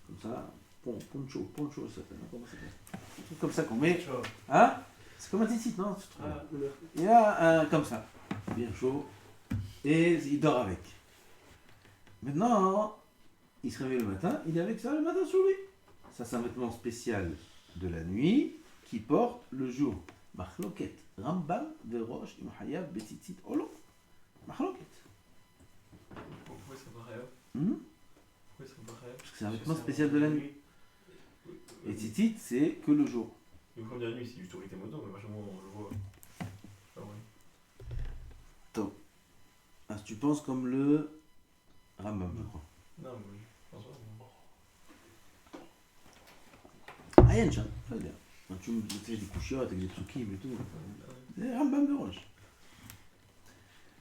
comme ça, poncho, ça s'appelle, comment ça s'appelle? Un truc comme ça qu'on met. Hein? C'est comme un tzitzit, non? Il a un comme ça, bien chaud, et il dort avec. Maintenant, il se réveille le matin, il est avec ça le matin sur lui. Ça, c'est un vêtement spécial de la nuit qui porte le jour. Machloket, Rambam, Verosh, Imhayab, Betzitzit, Olo. Machloket. Pourquoi ça paraît? Pourquoi ça paraît? Parce que c'est un vêtement spécial de la nuit. Et Tzitzit, c'est que le jour. Donc comme de la nuit, c'est juste Uritam Oto, mais vachement on le voit. Ah ouais. Ah, tu penses comme le Rambam, je crois. Non, mais je pense pas. Ayen Sham, ça veut dire. Quand tu sais des couchiottes avec des psukim et tout. C'est Rambam de Roche.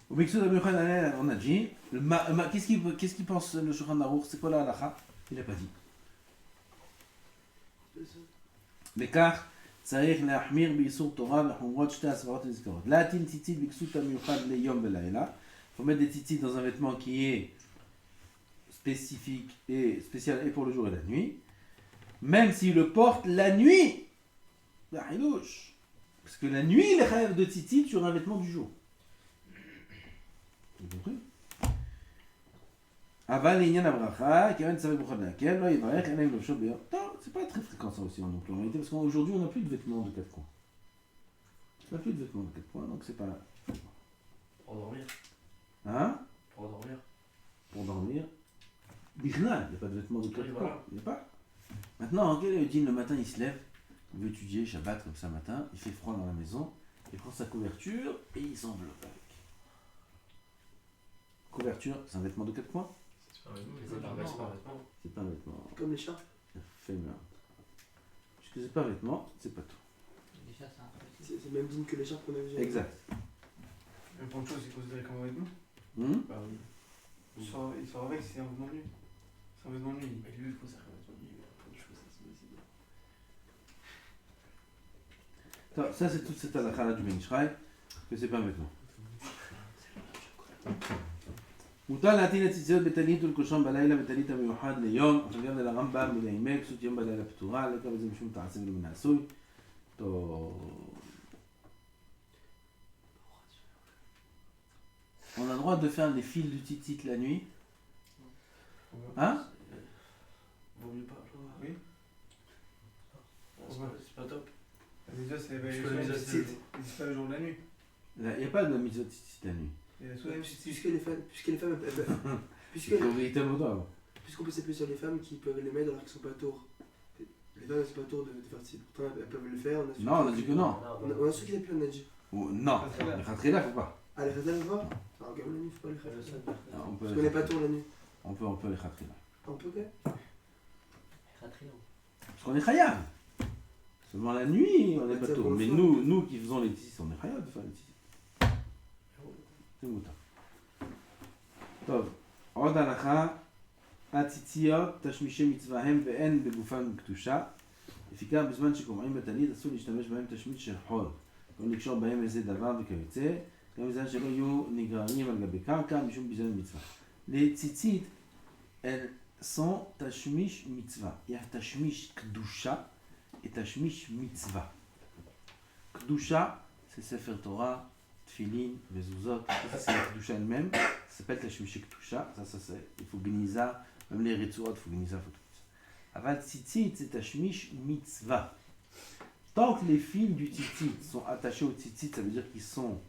Au Bixou d'Abiochan, on a dit. Qu'est-ce qu'il pense le Shulchan Aruch? C'est quoi la halakha? Il n'a pas dit. לכך צריך להחמיר באיסור תורה וחומרות שתי הסברות הנזכרות. להטיל ציצית בכסות המיוחד ליום ולילה. Il faut mettre des tzitzit dans un vêtement qui est spécifique et spécial et pour le jour et la nuit. Même s'il le porte la nuit. Parce que la nuit, il est rêve de tzitzit sur un vêtement du jour. Vous comprenez? אבל לעניין הברכה, כיוון צווי ברוכות להקל, לא יברך, אלא אם לבשו ביום. טוב, c'est pas très fréquent ça aussi en réalité, parce qu'aujourd'hui on n'a plus de vêtements de 4 coins. On n'a plus de vêtements de 4 coins, donc c'est pas... Pour dormir. Hein? Pour dormir. Pour dormir. Bichnal, il n'y a pas de vêtements de 4 Oui, coins. voilà. Il n'y a pas. Maintenant, quel est le dîne? Le matin il se lève, il veut étudier Shabbat comme ça matin, il fait froid dans la maison, il prend sa couverture et il s'enveloppe avec. Couverture, c'est un vêtement de 4 coins? C'est pas un vêtement, C'est pas un vêtement. C'est pas un vêtement. Comme les chats. Féminin. Puisque c'est pas un vêtement, c'est pas tout. Déjà, c'est un truc. C'est le même digne que les chats qu'on a vu. Exact. Le poncho, c'est considéré comme un vêtement. Bah oui. Il sort avec, c'est un vêtement de nuit. C'est un vêtement de nuit. Mais lui, il faut ça comme ça. Il y a plein de choses à se mettre. Ça, c'est toute cette halakha du Ben Ishraï, que c'est pas un vêtement. מותר להטיל הציציות בטלית ולקושרן בלילה בטלית המיוחד ליום. עכשיו גם לרמב"ם ולאימי כסות יום בלילה פטורה, לא יקרא בזה משום תעשה ולא מן העשוי. טוב. On a le droit de faire les fils du tzitzit la nuit. Hein? Vaut mieux pas. Oui. C'est pas top. Déjà, c'est Je connais déjà, c'est pas le jour de la nuit. Il n'y a pas de mitzvot tzitzit la nuit. Puisque les femmes, Il faut obéir au doigt. puisqu'on peut s'appuyer sur les femmes qui peuvent les mettre alors qu'elles sont pas tours. Les femmes elles sont pas tours de faire ci. Pourtant elles peuvent le faire. Non, on a dit que non. On a ceux qui s'appuient, on a dit. Non, le khatrila, faut pas. Ah, les khazal, on va. Alors, comme la nuit, faut pas les khazal. Non, on peut Parce qu'on n'est pas tours la nuit. on peut les khatrila. On peut, ok? Parce qu'on est chayav. Seulement la nuit, on n'est pas Ça tôt. vaut le Mais fond. nous qui faisons les tzitzit, on est chayav de faire les tzitzit. C'est mouta. טוב, עוד הלכה, הציציות תשמישי מצווהם ואין בגופם קדושה. לפיכך בזמן שקומעים בטלית אסור להשתמש בהם תשמיש של חול. לא לקשור בהם איזה דבר וכיוצא, גם בזמן שלא יהיו נגררים על גבי קרקע משום ביזיון מצווה. לציצית, elles sont תשמיש מצווה. Il y a תשמיש קדושה et תשמיש מצווה. קדושה, c'est ספר תורה, תפילין וזוזות, ça c'est la קדושה elle-même. Ça s'appelle Tashmish Kedusha, ça c'est, il faut Geniza, même les Ritzuot, il faut Geniza, il faut tout ça. Aval Tzitzit, c'est Tashmish Mitzvah. Tant que les fils du Tzitzit sont attachés au Tzitzit, ça veut dire qu'ils sont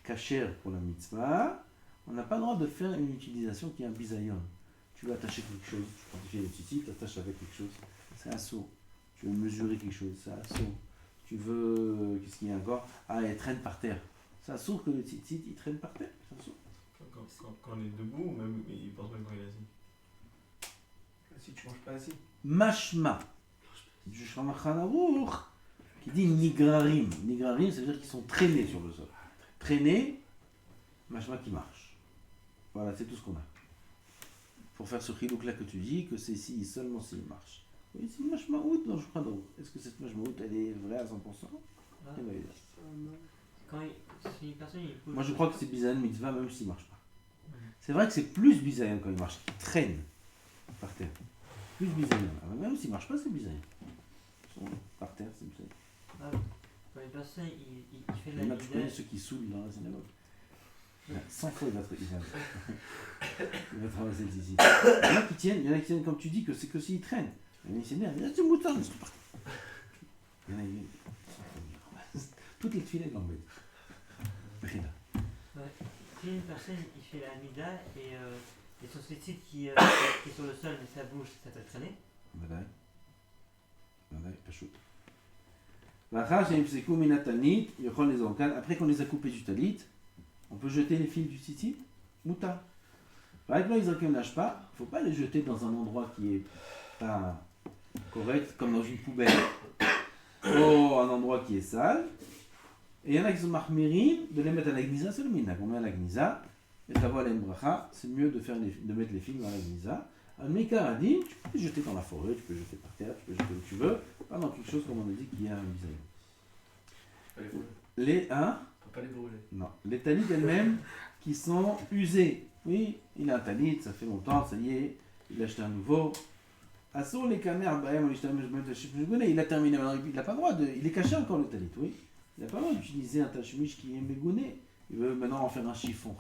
cachers pour la Mitzvah, on n'a pas le droit de faire une utilisation qui est un bisayon. Tu veux attacher quelque chose, tu peux attacher le Tzitzit, tu attaches avec quelque chose, c'est un saut. Tu veux mesurer quelque chose, c'est un saut. Tu veux, qu'est-ce qu'il y a encore? Ah, il traîne par terre. C'est un saut que le Tzitzit, il traîne par terre, c'est un saut. Quand on est debout, même, il pense même quand il est assis. Si tu manges pas assis. Mashma, du Shulchan Aruch, qui dit nigrarim. Nigrarim, ça veut dire qu'ils sont traînés sur le sol. Traînés, mashma qui marche. Voilà, c'est tout ce qu'on a. Pour faire ce chilouk là que tu dis, que c'est si, seulement s'il marche. Oui, c'est une mashmaout dans le Shulchan Aruch. Est-ce que cette mashmaout, elle est vraie à 100%? Eh ben, Quand si une personne il pousse. moi je crois que c'est bizayan mitzvah même s'il marche pas. C'est vrai que c'est plus bizayan quand il marche, il traîne par terre. Plus bizayan. Même s'il marche pas, c'est bizayan. Par terre, c'est bizayan. Ah, quand une personne il fait de Il y en la a, tu connais midage, ceux qui saoulent dans la synagogue. 100 fois il va traverser le zizi. Il y en a qui tiennent comme tu dis que c'est que s'il traîne. Il s'énerve, il dit c'est mouton, c'est parti. Il y en a toutes les filets de l'embête. si une personne il fait la mida et son tzitzit qui est sur le sol mais ça bouge, ça peut traîner. ודאי. ודאי, פשוט. לאחר שנפסקו מן הטלית, יכול לזרוקן, après qu'on les a coupés du talit, on peut jeter les fils du tzitzit, mouta. Avec là, ils ne lâchent pas, il ne faut pas les jeter dans un endroit qui est pas correct, comme dans une poubelle, ou un endroit qui est sale. Et il y en a qui sont mahmirim de les mettre à la gnisa, c'est le minhag. On met à la gnisa, et t'avoue à la bracha, c'est mieux de mettre les figues dans la gnisa. Un mekar a dit, tu peux les jeter dans la forêt, tu peux les jeter par terre, tu peux les jeter où tu veux, pas dans quelque chose comme on a dit qui a un bisaïon. Les Faut pas les brûler. non, les talit elles-mêmes qui sont usées. Oui, il a un talit, ça fait longtemps, ça y est, il a acheté un nouveau. Assour les camères, il a terminé, maintenant il n'a pas le droit de. Il est caché encore le talit, oui. Il n'a pas le droit d'utiliser un tachmish qui est mégouné. Il veut maintenant en faire un chiffon.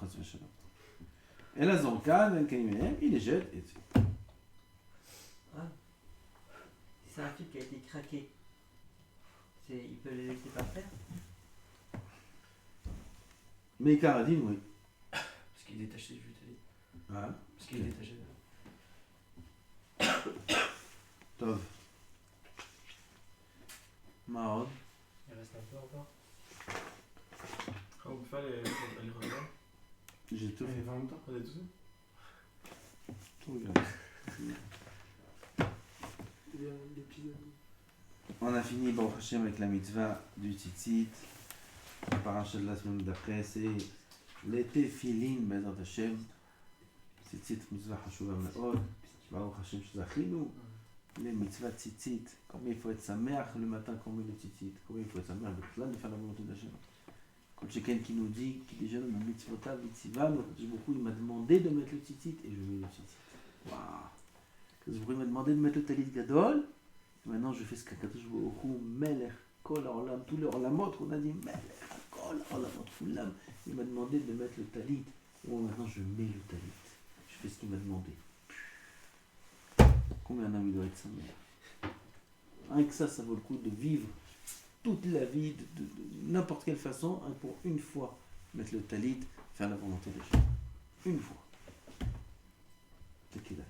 Et la zonkan, il les jette et c'est. Ah. Si c'est un fil qui a été craqué, il peut les laisser par terre. Mais Karadine, oui. Parce qu'il est détaché du talit. Ah, Parce qu'il est détaché. Tov. Mahod. Il reste un peu encore. On peut faire les regards. J'ai tout fait. On est tous Tout regardé. L'épisode. On a fini Baruch Hashem avec la mitzvah du tzitzit. La paracha de la semaine d'après, c'est l'été filin Bezrat Hashem. Tzitzit mitzvah hashuva me'od. Baruch Hashem shezachinu. Les mitzvahs tzitzit. Combien il faut être sameach le matin quand on met le tzitzit. Combien il faut être sameach de faire la volonté d'Hashem. Quand quelqu'un qui nous dit qu'il est jeune, mitzvotav, mitziva, beaucoup il m'a demandé de mettre le tzitzit et je mets le tzitzit. Waouh! Il m'a demandé de mettre le talit gadol. Maintenant, je fais ce qu'Akadosh Baruch Hu, Melech, Kol Haolam, tous les Olamot, on a dit Melech, Kol Haolamot, Kulam. Il m'a demandé de mettre le talit. Bon, maintenant, je mets le talit. Je fais ce qu'il m'a demandé. Combien d'hommes il doit être sa mère? Avec ça, ça vaut le coup de vivre toute la vie, de n'importe quelle façon, hein, pour une fois mettre le talit, faire la volonté des gens. Une fois. C'est qu'il a.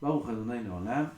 Baruch Adonai Leolam.